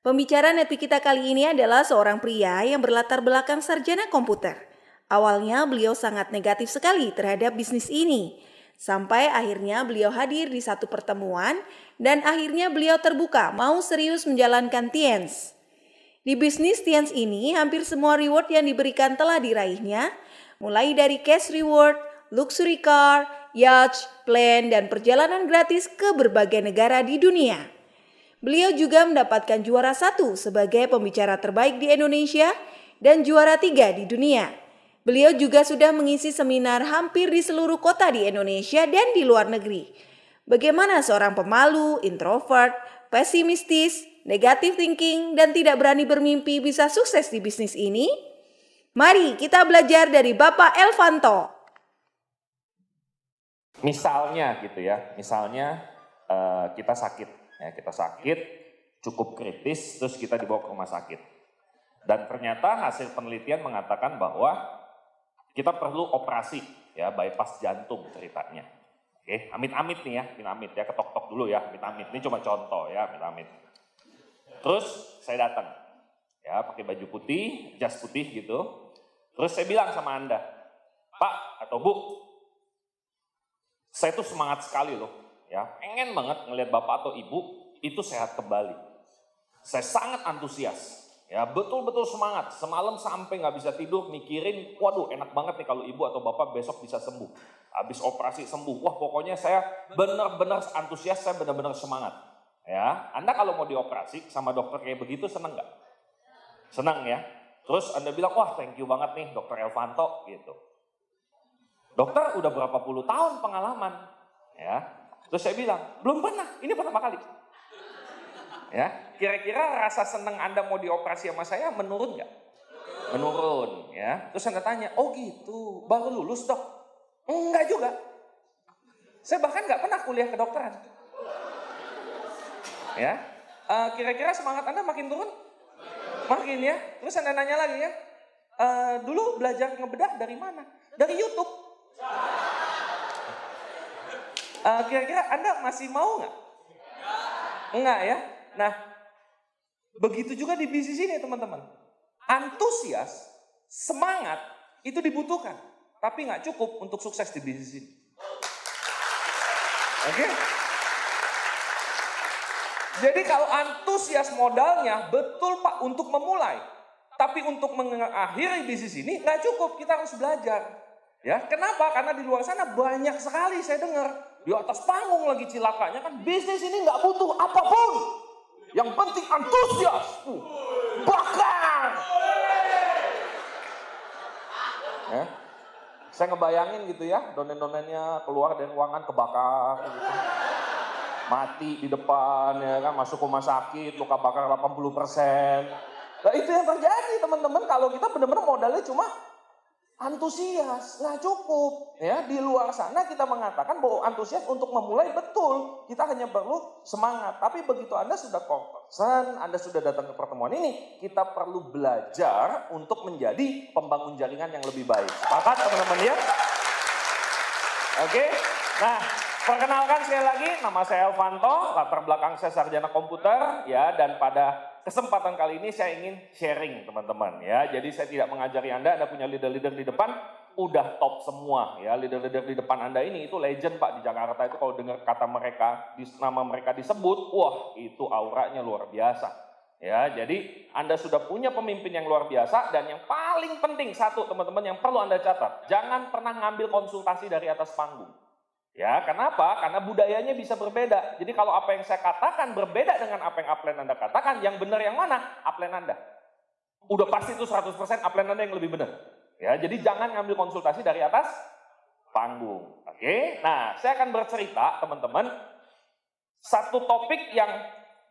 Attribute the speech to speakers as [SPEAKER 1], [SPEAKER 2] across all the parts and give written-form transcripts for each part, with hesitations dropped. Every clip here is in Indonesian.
[SPEAKER 1] Pembicara Netpi kita kali ini adalah seorang pria yang berlatar belakang sarjana komputer. Awalnya beliau sangat negatif sekali terhadap bisnis ini. Sampai akhirnya beliau hadir di satu pertemuan dan akhirnya beliau terbuka mau serius menjalankan Tiens. Di bisnis Tiens ini hampir semua reward yang diberikan telah diraihnya, mulai dari cash reward, luxury car, yacht, plane, dan perjalanan gratis ke berbagai negara di dunia. Beliau juga mendapatkan juara 1 sebagai pembicara terbaik di Indonesia dan juara 3 di dunia. Beliau juga sudah mengisi seminar hampir di seluruh kota di Indonesia dan di luar negeri. Bagaimana seorang pemalu, introvert, pesimistis, negative thinking, dan tidak berani bermimpi bisa sukses di bisnis ini? Mari kita belajar dari Bapak Elvanto.
[SPEAKER 2] Misalnya gitu ya, kita sakit, cukup kritis, terus kita dibawa ke rumah sakit. Dan ternyata hasil penelitian mengatakan bahwa kita perlu operasi, ya, bypass jantung ceritanya. Oke, amit-amit nih ya, amit-amit ya, ketok-tok dulu ya, amit-amit. Ini cuma contoh ya, amit-amit. Terus saya datang, ya, pakai baju putih, jas putih gitu. Terus saya bilang sama Anda, Pak atau Bu, saya tuh semangat sekali loh, ya, pengen banget ngelihat Bapak atau Ibu itu sehat kembali. Saya sangat antusias, ya, betul-betul semangat. Semalam sampai nggak bisa tidur mikirin, waduh enak banget nih kalau Ibu atau Bapak besok bisa sembuh. Habis operasi sembuh, wah pokoknya saya benar-benar antusias, saya benar-benar semangat. Ya, Anda kalau mau dioperasi sama dokter kayak begitu seneng nggak? Senang ya. Terus Anda bilang, wah thank you banget nih dokter Elvanto gitu. Dokter udah berapa puluh tahun pengalaman, ya. Terus saya bilang, belum pernah, ini pertama kali. Ya, kira-kira rasa senang Anda mau dioperasi sama saya menurun nggak? Menurun, ya. Terus Anda tanya, oh gitu, baru lulus dok? Enggak juga. Saya bahkan nggak pernah kuliah kedokteran. Ya, kira-kira semangat Anda makin turun? Makin ya. Terus Anda nanya lagi ya, dulu belajar ngebedah dari mana? Dari YouTube. Kira-kira Anda masih mau nggak? Enggak ya. Nah, begitu juga di bisnis ini teman-teman. Antusias, semangat itu dibutuhkan, tapi nggak cukup untuk sukses di bisnis ini. Oke? Jadi kalau antusias modalnya betul Pak untuk memulai, tapi untuk mengakhiri bisnis ini nggak cukup, kita harus belajar. Ya, kenapa? Karena di luar sana banyak sekali saya dengar di atas panggung lagi cilakanya kan bisnis ini nggak butuh apapun. Yang penting antusias, bakar. Ya, saya ngebayangin gitu ya, donen-donennya keluar dari ruangan kebakar gitu. Mati di depan ya kan, masuk rumah sakit, luka bakar 80%. Nah itu yang terjadi teman-teman kalau kita benar-benar modalnya cuma antusias, nggak cukup. Ya, di luar sana kita mengatakan bahwa antusias untuk memulai betul, kita hanya perlu semangat. Tapi begitu Anda sudah concern, Anda sudah datang ke pertemuan ini, kita perlu belajar untuk menjadi pembangun jaringan yang lebih baik. Sepakat teman-teman ya? Oke, nah perkenalkan sekali lagi, nama saya Elvanto, latar belakang saya sarjana komputer, ya, dan pada kesempatan kali ini saya ingin sharing teman-teman ya. Jadi saya tidak mengajari Anda punya leader-leader di depan udah top semua ya. Leader-leader di depan Anda ini itu legend Pak di Jakarta itu kalau dengar kata mereka, nama mereka disebut, wah itu auranya luar biasa. Ya, jadi Anda sudah punya pemimpin yang luar biasa dan yang paling penting satu teman-teman yang perlu Anda catat, jangan pernah ngambil konsultasi dari atas panggung. Ya, kenapa? Karena budayanya bisa berbeda. Jadi kalau apa yang saya katakan berbeda dengan apa yang upline Anda katakan, yang benar yang mana? Upline Anda. Udah pasti itu 100% upline Anda yang lebih benar. Ya, jadi jangan ngambil konsultasi dari atas panggung. Oke? Nah, saya akan bercerita, teman-teman, satu topik yang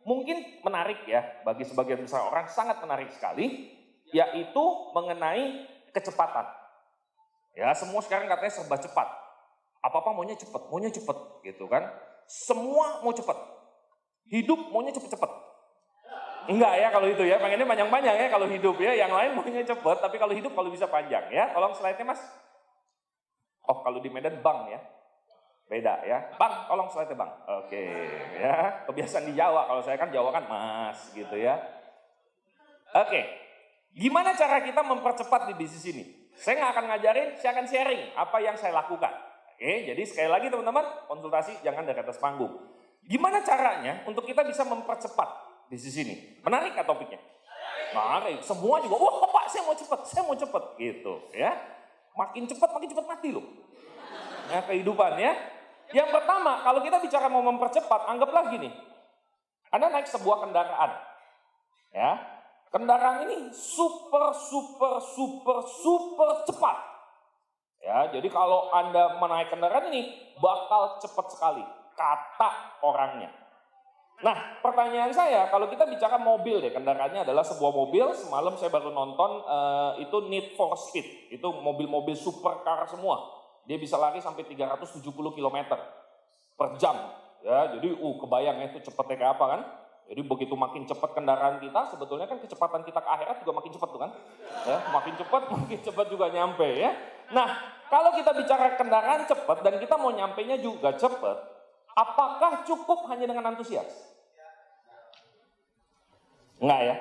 [SPEAKER 2] mungkin menarik ya, bagi sebagian besar orang sangat menarik sekali, yaitu mengenai kecepatan. Ya, semua sekarang katanya serba cepat. Apa-apa maunya cepet gitu kan. Semua mau cepet. Hidup maunya cepet-cepet. Enggak ya kalau itu ya, pengennya panjang-panjang ya kalau hidup ya. Yang lain maunya cepet, tapi kalau hidup kalau bisa panjang ya. Tolong slide-nya Mas. Oh kalau di Medan Bang ya. Beda ya. Bang, tolong slide-nya Bang. Oke ya. Kebiasaan di Jawa, kalau saya kan Jawa kan Mas gitu ya. Oke, gimana cara kita mempercepat di bisnis ini? Saya nggak akan ngajarin, saya akan sharing apa yang saya lakukan. Oke, jadi sekali lagi teman-teman, konsultasi jangan dari atas panggung. Gimana caranya untuk kita bisa mempercepat bisnis ini? Menarik nggak topiknya? Menarik. Semua juga, wah Pak saya mau cepat gitu ya. Makin cepat mati loh. Ya, kehidupan ya. Yang pertama, kalau kita bicara mau mempercepat, anggaplah gini. Anda naik sebuah kendaraan. Ya. Kendaraan ini super cepat. Ya, jadi kalau Anda menaik kendaraan ini bakal cepat sekali, kata orangnya. Nah, pertanyaan saya, kalau kita bicara mobil deh, kendaraannya adalah sebuah mobil, semalam saya baru nonton, itu Need for Speed, itu mobil-mobil supercar semua. Dia bisa lari sampai 370 km per jam. Ya, jadi kebayang itu cepatnya kayak apa kan? Jadi begitu makin cepat kendaraan kita, sebetulnya kan kecepatan kita ke akhirat juga makin cepat tuh kan? Ya, makin cepat juga nyampe ya. Nah, kalau kita bicara kendaraan cepat dan kita mau nyampenya juga cepat, apakah cukup hanya dengan antusias? Enggak ya.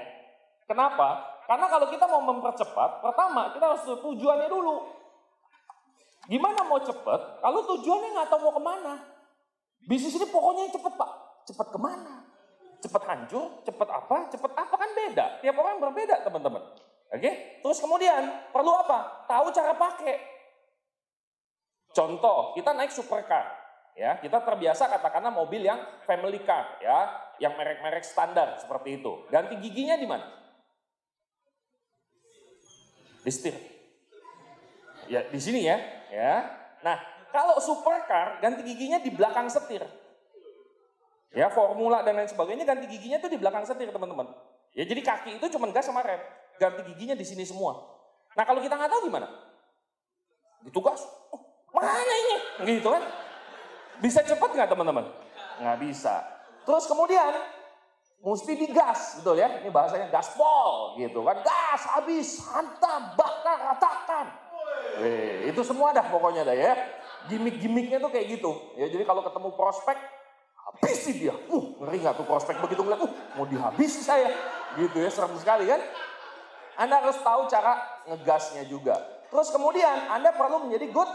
[SPEAKER 2] Kenapa? Karena kalau kita mau mempercepat, pertama kita harus tujuannya dulu. Gimana mau cepat kalau tujuannya nggak tahu mau kemana? Bisnis ini pokoknya yang cepat Pak. Cepat kemana? Cepat hancur, cepat apa kan beda. Tiap orang berbeda teman-teman. Oke? Terus kemudian perlu apa? Tahu cara pakai. Contoh, kita naik supercar. Ya, kita terbiasa katakanlah mobil yang family car, ya, yang merek-merek standar seperti itu. Ganti giginya di mana? Di setir. Ya, di sini ya. Nah, kalau supercar ganti giginya di belakang setir. Ya, formula dan lain sebagainya ganti giginya itu di belakang setir, teman-teman. Ya, jadi kaki itu cuma gas sama rem. Ganti giginya di sini semua. Nah, kalau kita nggak tahu gimana? Ditugas. Mana ini? Gitu kan? Bisa cepat nggak teman-teman? Nggak bisa. Terus kemudian mesti digas, betul ya? Ini bahasanya gaspol, gitu kan? Gas, habis, hantam, bakar, ratakan. Itu semua dah pokoknya dah ya. Gimik-gimiknya tuh kayak gitu. Ya, jadi kalau ketemu prospek, habisi dia. Ngeri nggak tuh prospek begitu ngeliat, mau dihabisi saya. Gitu ya, serem sekali kan? Anda harus tahu cara ngegasnya juga. Terus kemudian Anda perlu menjadi good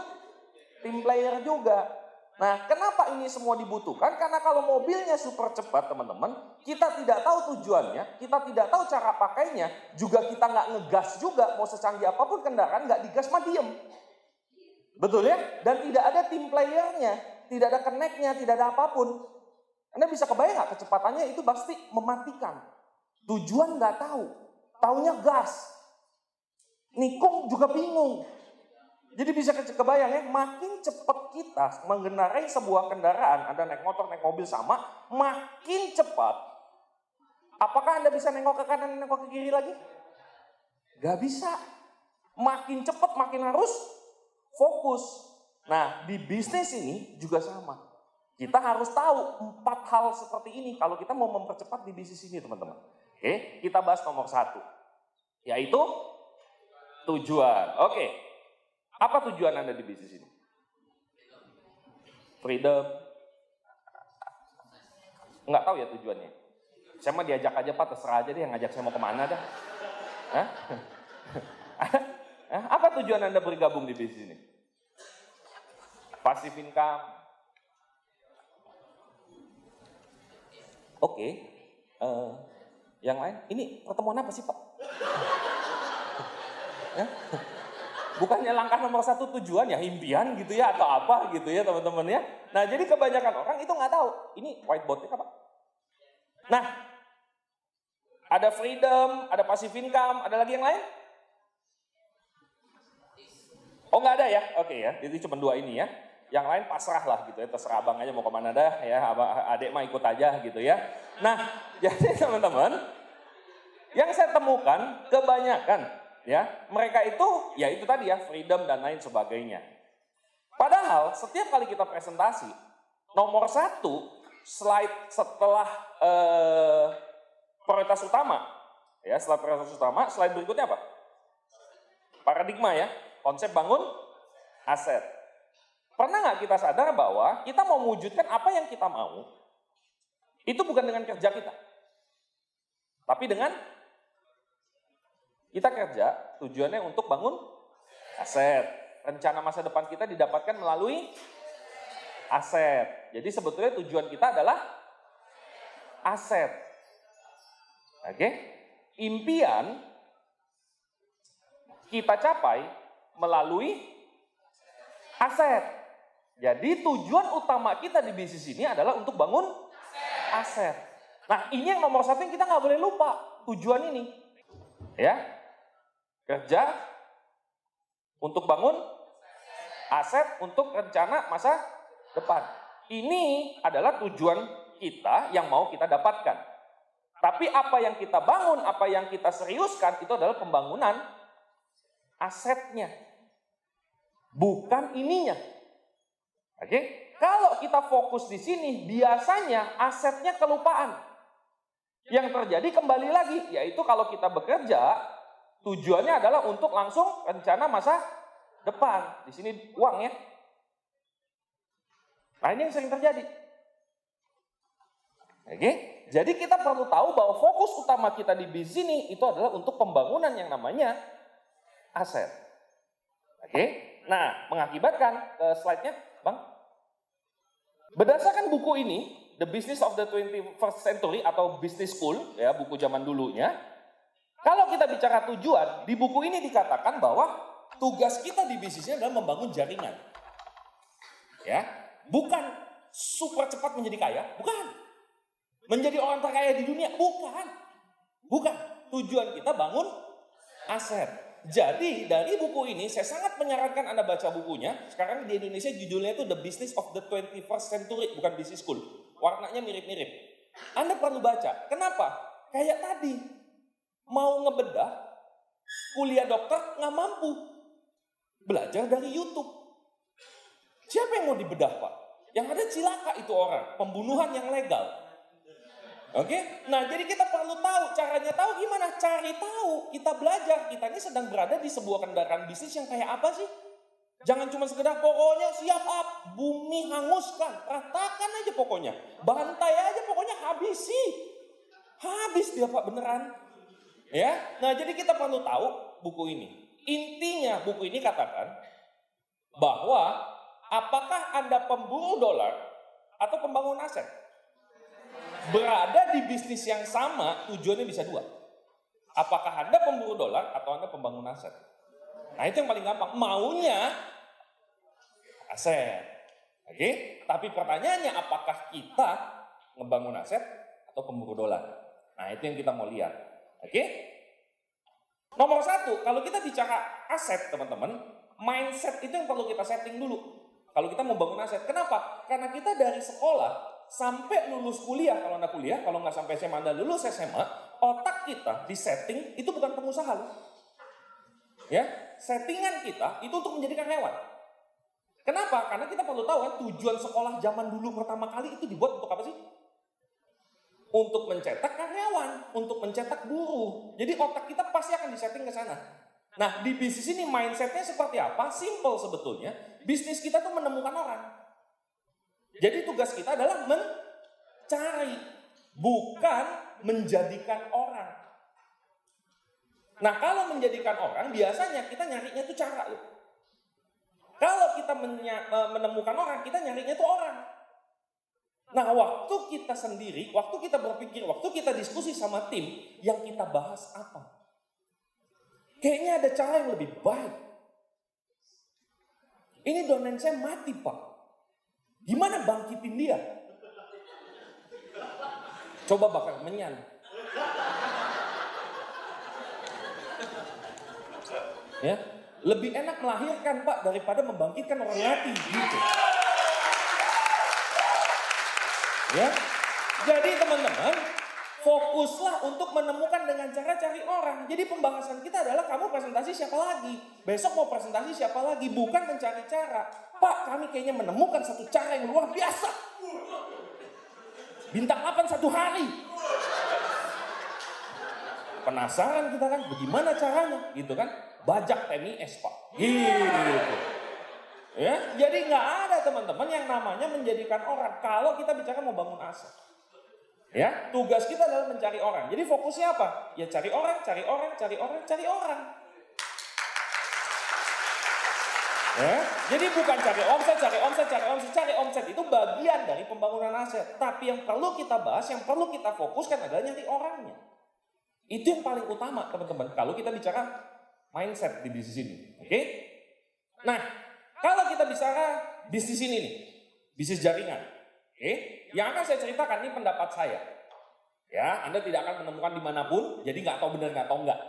[SPEAKER 2] team player juga. Nah, kenapa ini semua dibutuhkan? Karena kalau mobilnya super cepat, teman-teman, kita tidak tahu tujuannya, kita tidak tahu cara pakainya, juga kita nggak ngegas juga, mau secanggih apapun kendaraan, nggak digas mah diem. Betul ya? Dan tidak ada tim playernya, tidak ada connect-nya, tidak ada apapun. Anda bisa kebayang nggak kecepatannya itu pasti mematikan. Tujuan nggak tahu, taunya gas. Nikung juga bingung. Jadi bisa kebayang ya, makin cepat kita mengendarai sebuah kendaraan, Anda naik motor, naik mobil sama, makin cepat. Apakah Anda bisa nengok ke kanan, nengok ke kiri lagi? Gak bisa. Makin cepat, makin harus fokus. Nah, di bisnis ini juga sama. Kita harus tahu 4 hal seperti ini kalau kita mau mempercepat di bisnis ini, teman-teman. Oke, kita bahas nomor 1. Yaitu tujuan. Oke. Apa tujuan Anda di bisnis ini? Freedom. Nggak tahu ya tujuannya. Saya mah diajak aja Pak, terserah aja deh yang ngajak saya mau kemana dah. Hah? Apa tujuan Anda bergabung di bisnis ini? Passive income. Oke. Yang lain, ini pertemuan apa sih Pak? Bukannya langkah nomor 1 tujuan ya impian gitu ya atau apa gitu ya teman-teman ya. Nah jadi kebanyakan orang itu nggak tahu ini whiteboardnya apa. Nah ada freedom, ada passive income, ada lagi yang lain? Oh nggak ada ya? Oke ya, jadi cuma 2 ini ya. Yang lain pasrah lah gitu ya, terserah abang aja mau kemana dah ya, adek mah ikut aja gitu ya. Nah jadi teman-teman, yang saya temukan kebanyakan ya, mereka itu, ya itu tadi ya, freedom dan lain sebagainya. Padahal setiap kali kita presentasi, nomor 1 slide setelah prioritas utama, ya setelah prioritas utama, slide berikutnya apa? Paradigma ya, konsep bangun aset. Pernah nggak kita sadar bahwa kita mau mewujudkan apa yang kita mau, itu bukan dengan kerja kita, tapi dengan Kita kerja tujuannya untuk bangun aset. Rencana masa depan kita didapatkan melalui aset. Jadi sebetulnya tujuan kita adalah aset. Oke? Impian kita capai melalui aset. Jadi tujuan utama kita di bisnis ini adalah untuk bangun aset. Nah, ini yang nomor satu yang kita nggak boleh lupa, tujuan ini. Ya, kerja untuk bangun aset untuk rencana masa depan. Ini adalah tujuan kita yang mau kita dapatkan. Tapi apa yang kita bangun, apa yang kita seriuskan itu adalah pembangunan asetnya. Bukan ininya. Oke? Kalau kita fokus di sini, biasanya asetnya kelupaan. Yang terjadi kembali lagi, yaitu kalau kita bekerja, tujuannya adalah untuk langsung rencana masa depan. Di sini uang ya. Nah, ini yang sering terjadi. Oke? Jadi kita perlu tahu bahwa fokus utama kita di bisnis ini itu adalah untuk pembangunan yang namanya aset. Oke? Nah, mengakibatkan slide-nya, Bang. Berdasarkan buku ini, The Business of the 21st Century atau Business School, ya buku zaman dulunya, kalau kita bicara tujuan, di buku ini dikatakan bahwa tugas kita di bisnisnya adalah membangun jaringan. Ya, bukan super cepat menjadi kaya, bukan. Menjadi orang terkaya di dunia, bukan. Bukan. Tujuan kita bangun aset. Jadi dari buku ini saya sangat menyarankan Anda baca bukunya. Sekarang di Indonesia judulnya itu The Business of the 21st Century, bukan Business School. Warnanya mirip-mirip. Anda perlu baca. Kenapa? Kayak tadi. Mau ngebedah, kuliah dokter nggak mampu. Belajar dari YouTube. Siapa yang mau dibedah, Pak? Yang ada cilaka itu orang. Pembunuhan yang legal. Oke, nah jadi kita perlu tahu, caranya tahu gimana? Cari tahu, kita belajar, kita ini sedang berada di sebuah kendaraan bisnis yang kayak apa sih? Jangan cuma sekedar pokoknya siap up, bumi hanguskan, ratakan aja pokoknya, bantai aja pokoknya habisi, habis dia Pak beneran. Ya, nah jadi kita perlu tahu buku ini. Intinya buku ini katakan bahwa apakah Anda pemburu dolar atau pembangun aset? Berada di bisnis yang sama, tujuannya bisa dua. Apakah Anda pemburu dolar atau Anda pembangun aset? Nah itu yang paling gampang. Maunya aset. Oke? Tapi pertanyaannya apakah kita ngebangun aset atau pemburu dolar? Nah itu yang kita mau lihat. Oke? Nomor satu, kalau kita bicara aset teman-teman, mindset itu yang perlu kita setting dulu. Kalau kita mau bangun aset. Kenapa? Karena kita dari sekolah sampai lulus kuliah, kalau Anda kuliah, kalau nggak sampai SMA Anda lulus SMA, otak kita di setting itu bukan pengusaha loh. Ya, settingan kita itu untuk menjadi karyawan. Kenapa? Karena kita perlu tahu kan tujuan sekolah zaman dulu pertama kali itu dibuat untuk apa sih? Untuk mencetak karyawan, untuk mencetak buruh. Jadi otak kita pasti akan disetting ke sana. Nah, di bisnis ini mindsetnya seperti apa? Simple sebetulnya. Bisnis kita tuh menemukan orang. Jadi tugas kita adalah mencari, bukan menjadikan orang. Nah kalau menjadikan orang, biasanya kita nyarinya itu cara loh. Kalau kita menemukan orang, kita nyarinya itu orang. Nah waktu kita sendiri, waktu kita berpikir, waktu kita diskusi sama tim, yang kita bahas apa? Kayaknya ada cara yang lebih baik. Ini domain saya mati Pak. Gimana bangkitin dia? Coba bakar menyan. Ya, lebih enak melahirkan Pak daripada membangkitkan orang mati gitu. Ya. Jadi teman-teman, fokuslah untuk menemukan dengan cara cari orang. Jadi pembahasan kita adalah kamu presentasi siapa lagi? Besok mau presentasi siapa lagi? Bukan mencari cara. Pak, kami kayaknya menemukan satu cara yang luar biasa. Bintang 8 satu hari. Penasaran kita kan, bagaimana caranya? Gitu kan? Bajak TMIS Pak. Gitu. Ya, jadi nggak ada teman-teman yang namanya menjadikan orang. Kalau kita bicara mau bangun aset. Ya, tugas kita adalah mencari orang. Jadi fokusnya apa? Ya cari orang, cari orang, cari orang, cari orang. Ya, jadi bukan cari omset, cari omset, cari omset, cari omset itu bagian dari pembangunan aset. Tapi yang perlu kita bahas, yang perlu kita fokuskan adalah nyari orangnya. Itu yang paling utama, teman-teman. Kalau kita bicara mindset di bisnis ini, oke? Nah, kalau kita bicara bisnis ini nih, bisnis jaringan, oke? Yang akan saya ceritakan ini pendapat saya. Ya, Anda tidak akan menemukan dimanapun, jadi nggak tahu benar, nggak tahu enggak.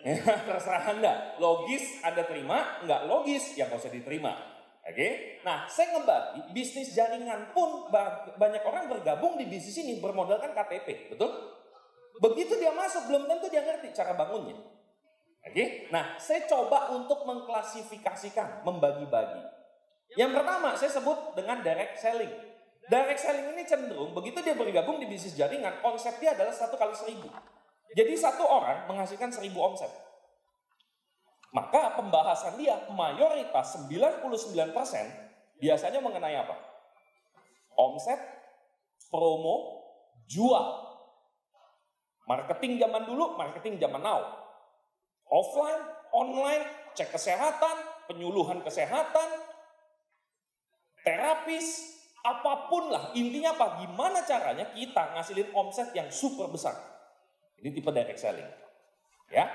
[SPEAKER 2] Ya, terserah Anda. Logis Anda terima, nggak logis ya nggak usah diterima. Oke? Nah, saya ngebagi bisnis jaringan pun banyak orang bergabung di bisnis ini bermodalkan KTP, betul? Begitu dia masuk belum tentu dia ngerti cara bangunnya. Oke? Nah, saya coba untuk mengklasifikasikan, membagi-bagi. Yang pertama saya sebut dengan direct selling. Direct selling ini cenderung begitu dia bergabung di bisnis jaringan, konsepnya adalah 1 kali 1000. Jadi satu orang menghasilkan 1000 omset. Maka pembahasan dia mayoritas 99% biasanya mengenai apa? Omset, promo, jual. Marketing zaman dulu, marketing zaman now. Offline, online, cek kesehatan, penyuluhan kesehatan, terapis, apapun lah. Intinya apa? Gimana caranya kita ngasilin omset yang super besar. Ini tipe direct selling. Ya.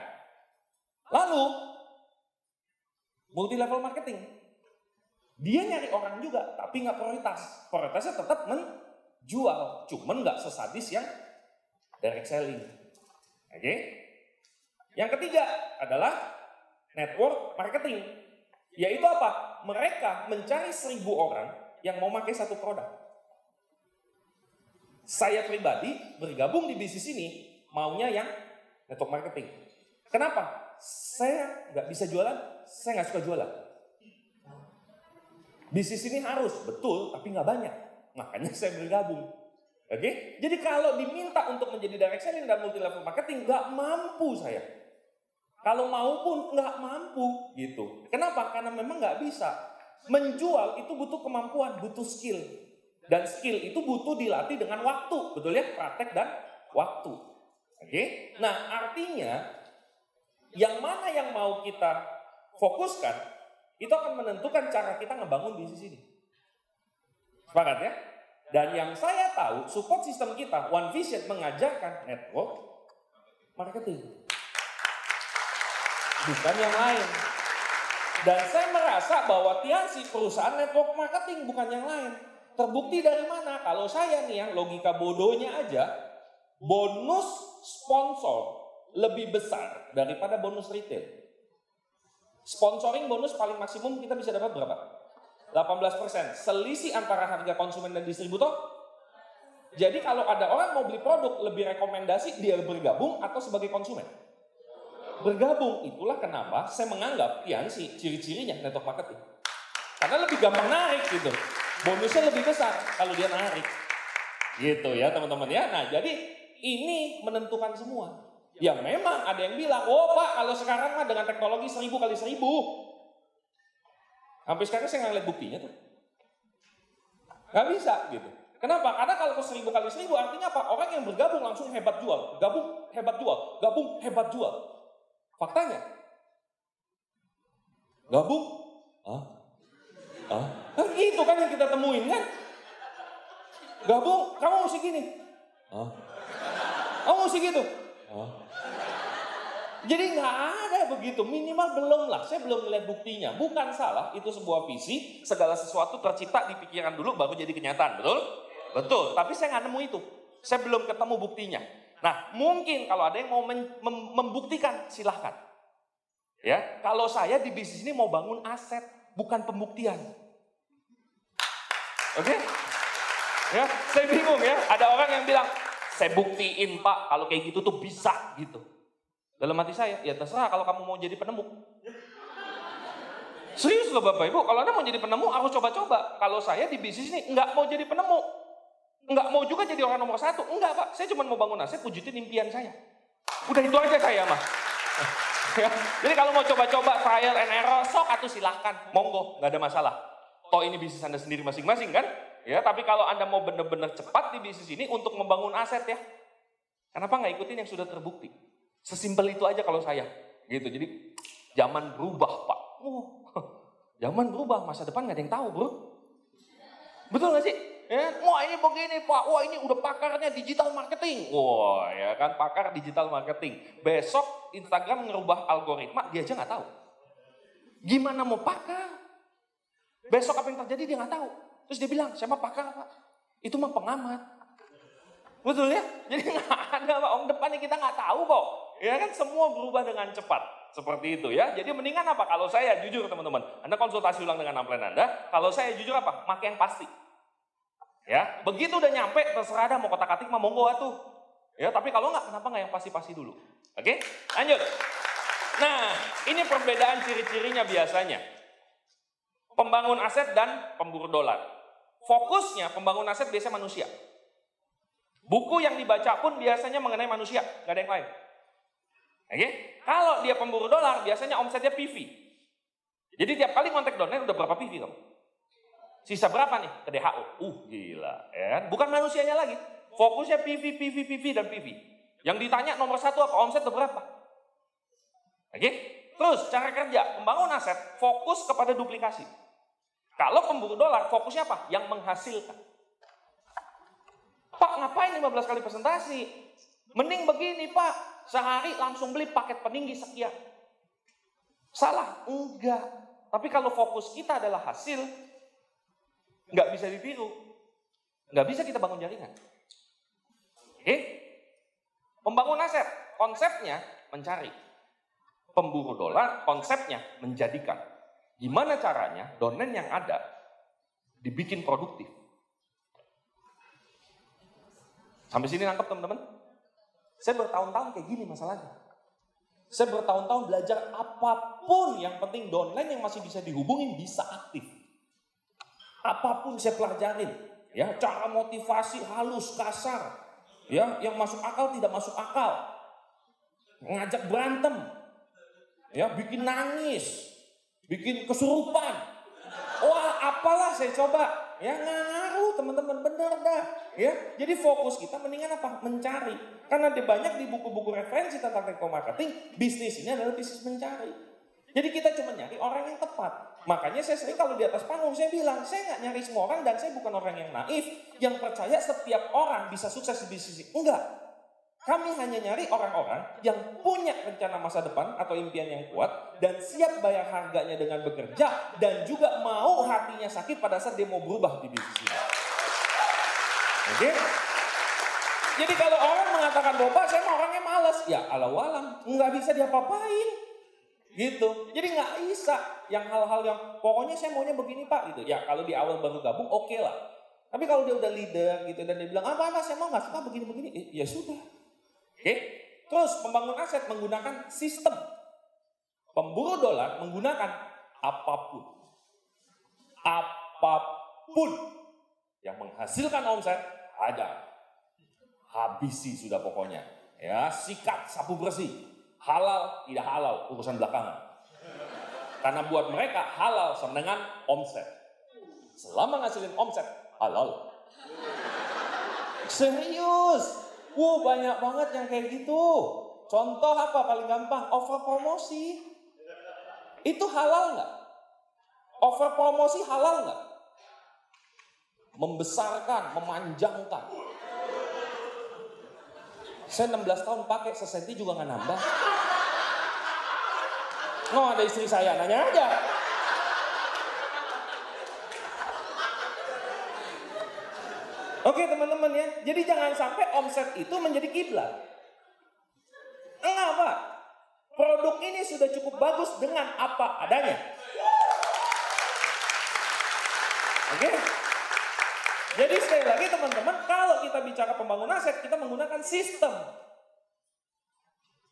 [SPEAKER 2] Lalu multi level marketing. Dia nyari orang juga, tapi nggak prioritas. Prioritasnya tetap menjual, cuman nggak sesadis yang direct selling. Oke? Yang ketiga adalah network marketing. Yaitu apa? Mereka mencari 1000 orang yang mau pakai satu produk. Saya pribadi bergabung di bisnis ini maunya yang network marketing. Kenapa? Saya nggak bisa jualan, saya nggak suka jualan. Bisnis ini harus, betul, tapi nggak banyak. Makanya saya bergabung. Oke? Jadi kalau diminta untuk menjadi direct selling dan multi level marketing, nggak mampu saya. Kalau mau pun nggak mampu gitu. Kenapa? Karena memang nggak bisa. Menjual itu butuh kemampuan, butuh skill. Dan skill itu butuh dilatih dengan waktu. Betul ya? Praktek dan waktu. Oke? Nah, artinya yang mana yang mau kita fokuskan itu akan menentukan cara kita ngebangun bisnis ini. Sepakat ya? Dan yang saya tahu, support system kita One Vision mengajarkan network marketing. Bukan yang lain. Dan saya merasa bahwa Tiansi perusahaan network marketing bukan yang lain. Terbukti dari mana? Kalau saya nih yang logika bodohnya aja, bonus sponsor lebih besar daripada bonus retail. Sponsoring bonus paling maksimum kita bisa dapat berapa? 18%. Selisih antara harga konsumen dan distributor. Jadi kalau ada orang mau beli produk, lebih rekomendasi dia bergabung atau sebagai konsumen? Bergabung. Itulah kenapa saya menganggap Tiansi ciri-cirinya network marketing. Karena lebih gampang narik gitu. Bonusnya lebih besar kalau dia narik. Gitu ya teman-teman ya. Nah jadi ini menentukan semua. Ya memang ada yang bilang, oh Pak kalau sekarang mah dengan teknologi 1000 kali 1000. Sampai sekarang saya nggak lihat buktinya tuh. Nggak bisa gitu. Kenapa? Karena kalau 1000 kali 1000 artinya apa? Orang yang bergabung langsung hebat jual. Gabung hebat jual. Gabung hebat jual. Faktanya. Gabung. Kan gitu kan yang kita temuin kan. Gabung, kamu mesti gini. Kamu mesti gitu. Jadi nggak ada begitu, minimal belum lah. Saya belum melihat buktinya. Bukan salah, itu sebuah visi. Segala sesuatu tercipta di pikiran dulu baru jadi kenyataan, betul? Betul. Tapi saya nggak nemu itu. Saya belum ketemu buktinya. Nah, mungkin kalau ada yang mau membuktikan, silahkan. Ya, kalau saya di bisnis ini mau bangun aset, bukan pembuktian. Oke? Ya, saya bingung ya. Ada orang yang bilang, saya buktiin Pak, kalau kayak gitu tuh bisa gitu. Dalam hati saya, ya terserah kalau kamu mau jadi penemu. Serius loh Bapak Ibu, kalau Anda mau jadi penemu harus coba-coba. Kalau saya di bisnis ini nggak mau jadi penemu. Nggak mau juga jadi orang nomor 1. Enggak Pak, saya cuma mau bangun aset, wujudin impian saya. Udah itu aja saya mah. Ya, jadi kalau mau coba-coba trial and error, sok atau silahkan. Monggo, nggak ada masalah. Toh ini bisnis Anda sendiri masing-masing kan? Ya, tapi kalau Anda mau benar-benar cepat di bisnis ini untuk membangun aset ya, kenapa nggak ikutin yang sudah terbukti? Sesimpel itu aja kalau saya. Gitu. Jadi zaman berubah, Pak. Zaman berubah, masa depan nggak ada yang tahu, bro. Betul nggak sih? Ya, wah ini begini Pak, wah ini udah pakarnya digital marketing. Wah ya kan, pakar digital marketing. Besok Instagram ngerubah algoritma, dia aja nggak tahu. Gimana mau pakar? Besok apa yang terjadi dia nggak tahu. Terus dia bilang, siapa pakar Pak? Itu mah pengamat. Betul ya? Jadi nggak ada Pak, om depannya kita nggak tahu kok. Ya kan, semua berubah dengan cepat. Seperti itu ya. Jadi mendingan apa? Kalau saya jujur teman-teman, Anda konsultasi ulang dengan upline Anda. Kalau saya jujur apa? Pakai yang pasti. Ya, begitu udah nyampe terserah dah mau kotak-katik mah monggo atuh. Ya, tapi kalau nggak, kenapa nggak yang pasti-pasti dulu? Oke, lanjut. Nah, ini perbedaan ciri-cirinya biasanya. Pembangun aset dan pemburu dolar. Fokusnya pembangun aset biasanya manusia. Buku yang dibaca pun biasanya mengenai manusia, nggak ada yang lain. Oke, kalau dia pemburu dolar biasanya omsetnya PV. Jadi tiap kali kontak dolar udah berapa PV kamu? Sisa berapa nih ke DHO? Gila, ya. Bukan manusianya lagi. Fokusnya PV, dan PV. Yang ditanya nomor satu apa? Omset berapa? Oke? Terus cara kerja, membangun aset, fokus kepada duplikasi. Kalau pemburu dolar, fokusnya apa? Yang menghasilkan. Pak, ngapain 15 kali presentasi? Mending begini, Pak. Sehari langsung beli paket peninggi sekian. Salah? Enggak. Tapi kalau fokus kita adalah hasil, nggak bisa ditiru. Nggak bisa kita bangun jaringan. Oke? Membangun aset, konsepnya mencari. Pemburu dolar, konsepnya menjadikan. Gimana caranya domain yang ada dibikin produktif. Sampai sini nangkep teman-teman? Saya bertahun-tahun kayak gini masalahnya. Saya bertahun-tahun belajar apapun, yang penting downline yang masih bisa dihubungin bisa aktif. Apapun saya pelajarin, ya, cara motivasi halus, kasar, ya, yang masuk akal tidak masuk akal, ngajak berantem, ya, bikin nangis, bikin kesurupan, wah apalah saya coba, ya nggak ngaruh teman-teman, bener dah, ya. Jadi fokus kita mendingan apa? Mencari, karena ada banyak di buku-buku referensi tentang network marketing, bisnis ini adalah bisnis mencari. Jadi kita cuma nyari orang yang tepat. Makanya saya sering kalau di atas panggung saya bilang, saya nggak nyari semua orang dan saya bukan orang yang naif yang percaya setiap orang bisa sukses di bisnis. Enggak. Kami hanya nyari orang-orang yang punya rencana masa depan atau impian yang kuat dan siap bayar harganya dengan bekerja dan juga mau hatinya sakit pada saat dia mau berubah di bisnis ini. Oke? Jadi kalau orang mengatakan bahwa Pak, saya mau orangnya malas, ya alau-alam, nggak bisa diapa-apain. Gitu, jadi nggak bisa yang hal-hal yang pokoknya saya maunya begini Pak gitu. Ya kalau di awal baru gabung oke lah. Tapi kalau dia udah leader gitu dan dia bilang apa saya mau nggak suka begini-begini, ya sudah. Oke. Terus pembangun aset menggunakan sistem. Pemburu dolar menggunakan apapun yang menghasilkan omset ada. Habisi sudah pokoknya. Ya, sikat, sapu bersih. Halal, tidak halal, urusan belakangan. Karena buat mereka halal sama dengan omset. Selama ngasilin omset, halal. Serius. Banyak banget yang kayak gitu. Contoh apa paling gampang? Over promosi. Itu halal nggak? Over promosi halal nggak? Membesarkan, memanjangkan. Saya 16 tahun pakai sesenti juga nggak nambah. No, ada istri saya, nanya aja. Oke teman-teman ya, jadi jangan sampai omset itu menjadi kiblat. Enggak Pak, produk ini sudah cukup bagus dengan apa adanya. Oke? Jadi sekali lagi teman-teman, kalau kita bicara pembangunan aset, kita menggunakan sistem.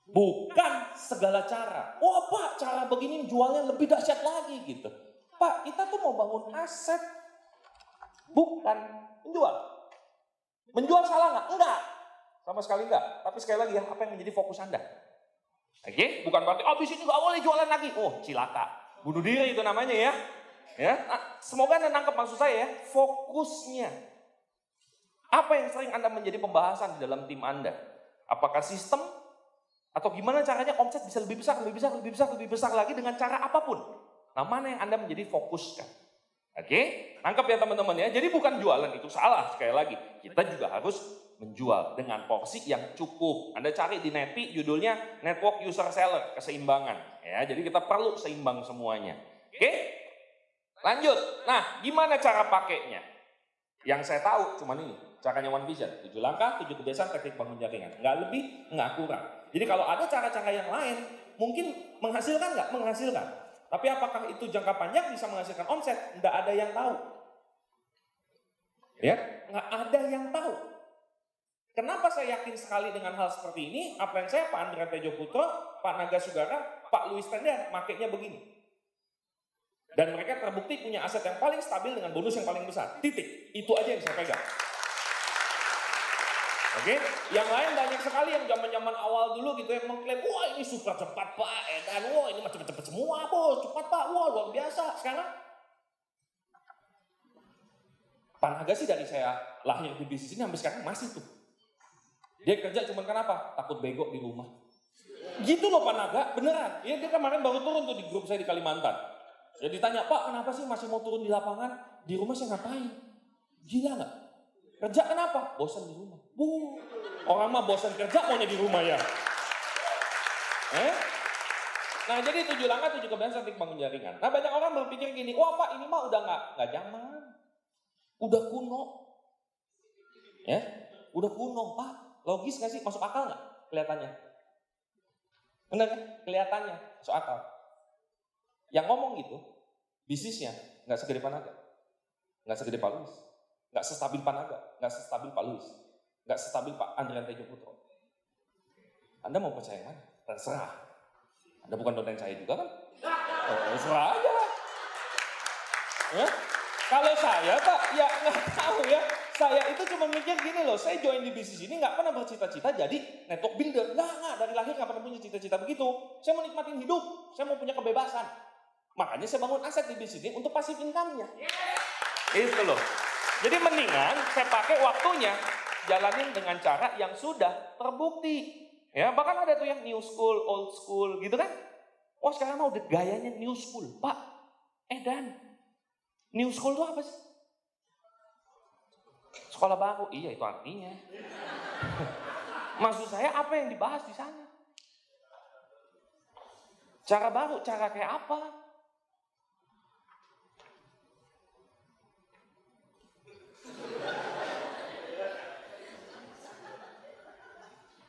[SPEAKER 2] Bukan segala cara. Oh Pak, cara begini jualnya lebih dahsyat lagi gitu. Pak, kita tuh mau bangun aset. Bukan menjual. Menjual salah nggak? Enggak. Sama sekali enggak. Tapi sekali lagi ya, apa yang menjadi fokus Anda? Oke? Bukan berarti, abis ini nggak boleh jualan lagi. Oh, cilaka. Bunuh diri itu namanya ya. Ya, semoga Anda nangkep maksud saya ya, fokusnya. Apa yang sering Anda menjadi pembahasan di dalam tim Anda? Apakah sistem atau gimana caranya omset bisa lebih besar, lebih besar, lebih besar, lebih besar lagi dengan cara apapun? Nah, mana yang Anda menjadi fokuskan? Oke, nangkep ya teman-teman ya. Jadi bukan jualan itu salah sekali lagi. Kita juga harus menjual dengan porsi yang cukup. Anda cari di Nepi judulnya Network User Seller, keseimbangan. Ya, jadi kita perlu seimbang semuanya. Oke? Lanjut. Nah, gimana cara pakainya? Yang saya tahu cuma ini, caranya One Vision. 7 langkah, 7 kebiasaan teknik bangun jaringan. Nggak lebih, nggak kurang. Jadi kalau ada cara-cara yang lain, mungkin menghasilkan nggak? Menghasilkan. Tapi apakah itu jangka panjang bisa menghasilkan omset? Nggak ada yang tahu. Ya, nggak ada yang tahu. Kenapa saya yakin sekali dengan hal seperti ini? Apa yang saya, Pak Andrian Tejo Putro, Pak Naga Sugara, Pak Louis Tender, makainya begini. Dan mereka terbukti punya aset yang paling stabil dengan bonus yang paling besar. Titik. Itu aja yang saya pegang. Oke? Yang lain banyak sekali yang zaman-zaman awal dulu gitu yang mengklaim, wah ini super cepat Pak, dan wah ini macam cepat semua bos, cepat Pak, wah luar biasa. Sekarang Pak Naga sih dari saya lahir di bisnis ini sampai sekarang masih tuh. Dia kerja cuma kenapa? Takut bego di rumah. Gitu loh Pak Naga, beneran. Ya, dia kemarin baru turun tuh di grup saya di Kalimantan. Ya ditanya, Pak kenapa sih masih mau turun di lapangan? Di rumah saya ngapain? Gila gak? Kerja kenapa? Bosan di rumah. Orang mah bosan kerja maunya di rumah ya. Nah jadi 7 langkah 7 kebiasaan teknik bangun jaringan. Nah banyak orang berpikir gini, wah Pak ini mah udah nggak zaman. Udah kuno. Ya, udah kuno Pak. Logis gak sih? Masuk akal gak? Kelihatannya. Bener kan? Kelihatannya. Masuk akal. Yang ngomong gitu, bisnisnya nggak segede Pak Naga, nggak segede Pak Louis, nggak sestabil Pak Naga, nggak sestabil Pak Louis, nggak sestabil Pak Andrian Tejo Putro. Anda mau percaya yang mana? Terserah. Anda bukan dosen saya juga kan? Terserah aja. Ya? Kalau saya Pak, ya nggak tahu ya. Saya itu cuma mikir gini loh, saya join di bisnis ini nggak pernah bercita-cita jadi network builder. Nggak, dari lahir nggak pernah punya cita-cita begitu. Saya mau nikmatin hidup, saya mau punya kebebasan. Makanya saya bangun aset di bisnis ini untuk pasif income-nya. Itu loh. Jadi mendingan saya pakai waktunya jalanin dengan cara yang sudah terbukti. Ya, bahkan ada tuh yang new school, old school gitu kan. Wah sekarang mau udah gayanya new school. Pak, dan new school itu apa sih? Sekolah baru. Iya itu artinya. Maksud saya apa yang dibahas di sana? Cara baru, cara kayak apa?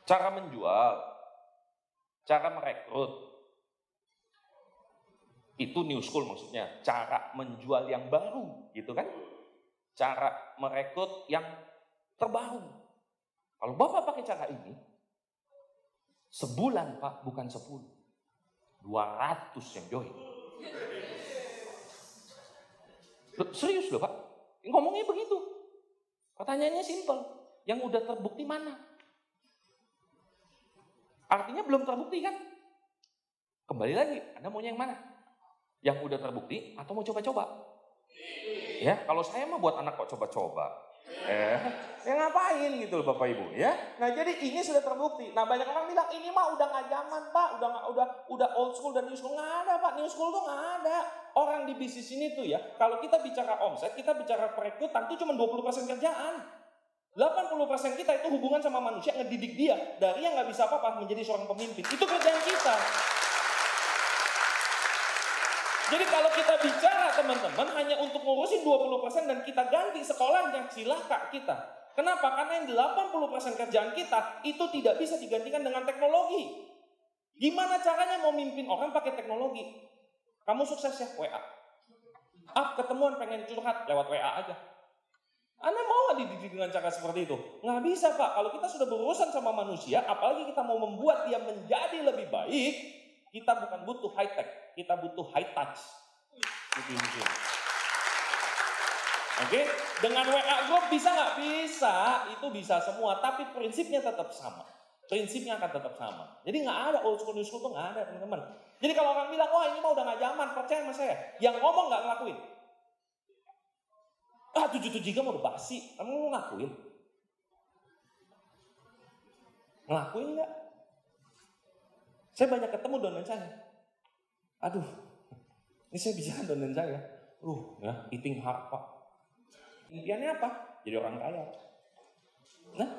[SPEAKER 2] Cara menjual, cara merekrut, itu new school maksudnya. Cara menjual yang baru, gitu kan? Cara merekrut yang terbaru. Kalau Bapak pakai cara ini, sebulan Pak, bukan 10. 200 yang join. Serius loh Pak, ngomongnya begitu. Pertanyaannya simpel, yang udah terbukti mana? Artinya belum terbukti kan? Kembali lagi, Anda maunya yang mana? Yang udah terbukti atau mau coba-coba? Ya, kalau saya mah buat anak kok coba-coba. Ya ngapain gitu loh Bapak Ibu ya. Nah jadi ini sudah terbukti. Nah banyak orang bilang ini mah udah nggak zaman Pak, udah old school dan new school. Nggak ada Pak, new school tuh nggak ada. Orang di bisnis ini tuh ya, kalau kita bicara omset, kita bicara perekrutan tuh cuma 20% kerjaan. 80% kita itu hubungan sama manusia, ngedidik dia dari yang nggak bisa apa-apa menjadi seorang pemimpin. Itu kerjaan kita. Jadi kalau kita bicara teman-teman hanya untuk ngurusin 20% dan kita ganti sekolahnya, silahkan kita. Kenapa? Karena yang 80% kerjaan kita itu tidak bisa digantikan dengan teknologi. Gimana caranya mau mimpin orang pakai teknologi? Kamu sukses ya, WA. Ketemuan pengen curhat lewat WA aja. Anda mau nggak dididik dengan cara seperti itu? Nggak bisa Pak. Kalau kita sudah berurusan sama manusia, apalagi kita mau membuat dia menjadi lebih baik, kita bukan butuh high tech, kita butuh high touch. Oke? Dengan WA group bisa nggak? Bisa, itu bisa semua. Tapi prinsipnya tetap sama. Prinsipnya akan tetap sama. Jadi nggak ada old school new school tuh nggak ada teman-teman. Jadi kalau orang bilang, wah ini mah udah nggak zaman, percaya sama saya. Yang ngomong nggak ngelakuin. 77 giga mau udah basi. Emang lu ngakuin? Ngelakuin nggak? Saya banyak ketemu donen saya. Aduh, ini saya bicara donen saya. Ya, eating hard Pak. Impiannya apa? Jadi orang kaya. Nah,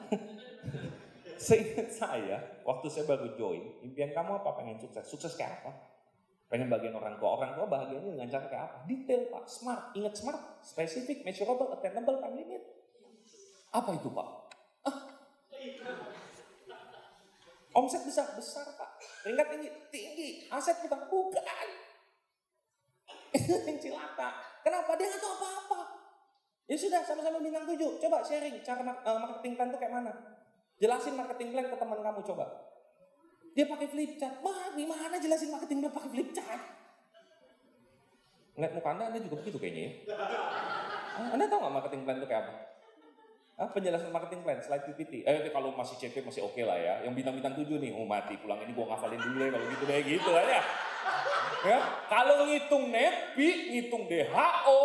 [SPEAKER 2] seingat saya, waktu saya baru join, impian kamu apa? Pengen sukses. Sukses kayak apa? Pengen bagian orang tua. Orang tua bahagianya dengan cara kayak apa? Detail Pak, smart. Ingat smart, specific, measurable, attainable, time limit. Apa itu Pak? Omset besar Pak. Peringkat tinggi. Aset kita bukan. Itu yang cilaka. Kenapa? Dia nggak tahu apa-apa. Ya sudah, sama-sama bintang 7. Coba sharing cara marketing plan itu kayak mana. Jelasin marketing plan ke teman kamu coba. Dia pakai flip chart. Wah, gimana jelasin marketing plan pakai flip chart? Ngeliat muka Anda juga begitu kayaknya ya. Anda tahu nggak marketing plan itu kayak apa? Penjelasan marketing plan, slide PPT. Kalau masih CP masih oke lah ya. Yang bintang-bintang 7 nih, mati pulang ini gua ngafalin dulu ya kalau gitu deh gitu aja. Ya, kalau ngitung NEPI, ngitung DHO,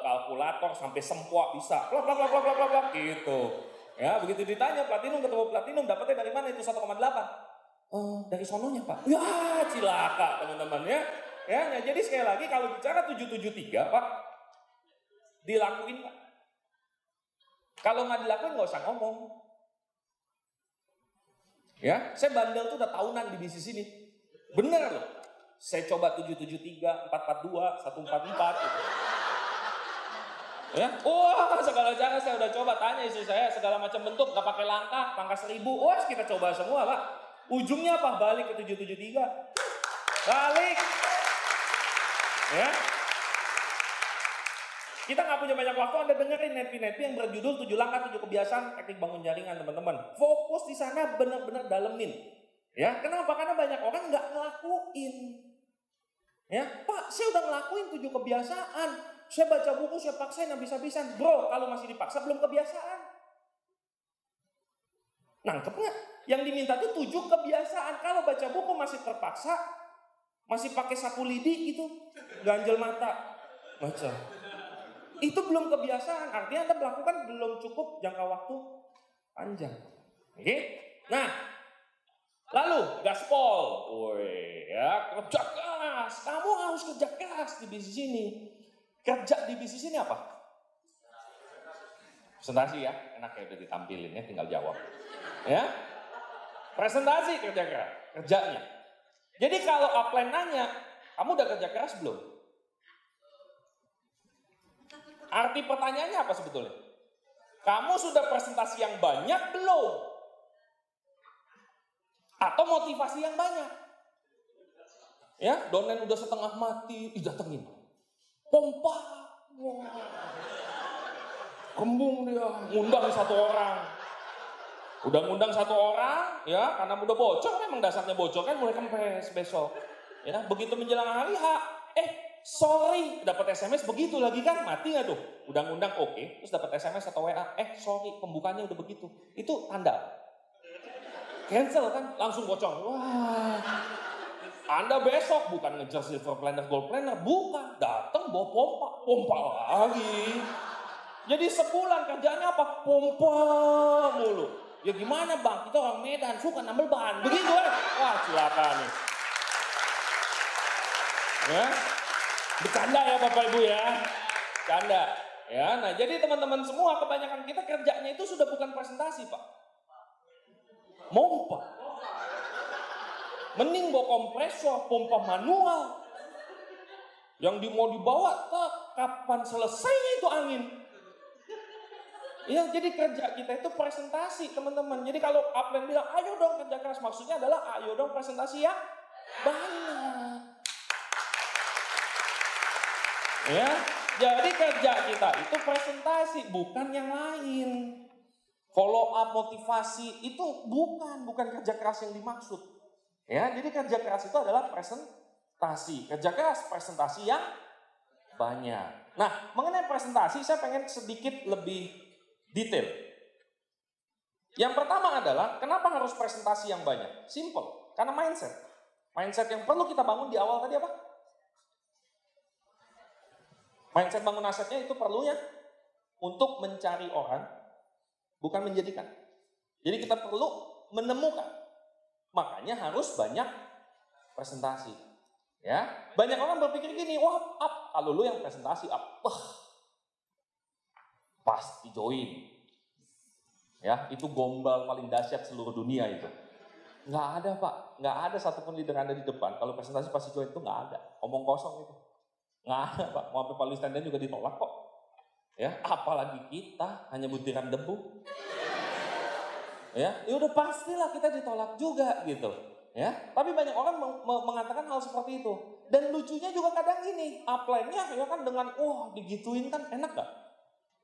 [SPEAKER 2] kalkulator sampai sempoa bisa. Plak gitu. Ya, begitu ditanya platinum ketemu platinum, dapatnya dari mana itu 1,8? Dari sononya, Pak. Ya, cilaka teman-teman ya. Ya, jadi sekali lagi kalau bicara 773, Pak, dilakuin, Pak. Kalau nggak dilakuin nggak usah ngomong. Ya, saya bandel tuh udah tahunan di bisnis ini. Bener loh. Saya coba 773, 442, 144 gitu. Ya, segala cara saya udah coba, tanya istri saya segala macam bentuk, nggak pakai langkah, pangkas 1000. Kita coba semua, Pak. Ujungnya apa? Balik ke 773. Balik. Ya. Kita nggak punya banyak waktu, Anda dengerin nepi-nepi yang berjudul 7 langkah 7 kebiasaan teknik bangun jaringan, teman-teman. Fokus di sana benar-benar dalemin. Ya, kenapa? Karena banyak orang nggak ngelakuin. Ya, Pak, saya udah ngelakuin 7 kebiasaan. Saya baca buku, saya paksain habis-habisan. Bro, kalau masih dipaksa belum kebiasaan. Nangkep nggak? Yang diminta tuh 7 kebiasaan. Kalau baca buku masih terpaksa, masih pakai sapu lidi gitu, ganjel mata, baca. Itu belum kebiasaan, artinya Anda melakukan belum cukup jangka waktu panjang. Oke? Nah, lalu gaspol, ya, kerja keras. Kamu harus kerja keras di bisnis ini. Kerja di bisnis ini apa? Presentasi ya, enak ya udah ditampilin ya, tinggal jawab. Ya, presentasi kerja keras, kerjanya. Jadi kalau upline nanya, kamu udah kerja keras belum? Arti pertanyaannya apa sebetulnya? Kamu sudah presentasi yang banyak belum? Atau motivasi yang banyak? Ya, donen udah setengah mati, didatengin. Pompa. Kembung dia, ngundang 1 orang. Udah ngundang 1 orang, ya, karena udah bocor, memang dasarnya bocor kan mulai kempes besok. Ya, begitu menjelang hari H, sorry, dapat SMS begitu lagi kan, mati nggak tuh? Udah ngundang oke, terus dapat SMS atau WA, sorry, pembukanya udah begitu. Itu tanda cancel kan, langsung bocor. Wah, Anda besok bukan ngejar silver planner, gold planner, bukan, datang bawa pompa lagi. Jadi sebulan kerjanya apa? Pompa mulu. Ya gimana bang, kita orang Medan suka nambel ban, begitu kan? Wah, celaka nih. Ya. Bercanda ya Bapak Ibu ya, canda. Ya, nah jadi teman-teman semua kebanyakan kita kerjanya itu sudah bukan presentasi Pak, pompa. Mending bawa kompresor, pompa manual, yang mau dibawa kapan selesainya itu angin. Ya, jadi kerja kita itu presentasi teman-teman. Jadi kalau upline bilang, ayo dong kerja keras, maksudnya adalah ayo dong presentasi ya banyak. Ya, jadi kerja kita itu presentasi, bukan yang lain. Follow up motivasi itu bukan kerja keras yang dimaksud. Ya, jadi kerja keras itu adalah presentasi. Kerja keras presentasi yang banyak. Nah, mengenai presentasi saya pengen sedikit lebih detail. Yang pertama adalah kenapa harus presentasi yang banyak? Simple, karena mindset. Mindset yang perlu kita bangun di awal tadi apa? Mindset bangun asetnya itu perlunya untuk mencari orang, bukan menjadikan. Jadi kita perlu menemukan. Makanya harus banyak presentasi. Ya, banyak orang berpikir gini, wah up, kalau lu yang presentasi up, wah pasti join. Ya, itu gombal paling dahsyat seluruh dunia itu. Nggak ada Pak, nggak ada satupun leader Anda di depan, kalau presentasi pasti join itu nggak ada. Omong kosong itu. Nggak ada Pak, mau sampai paling stand juga ditolak kok. Ya, apalagi kita hanya butiran debu. Ya udah pastilah kita ditolak juga gitu. Ya, tapi banyak orang mengatakan hal seperti itu. Dan lucunya juga kadang gini, upline-nya ya kan dengan wah digituin kan enak gak?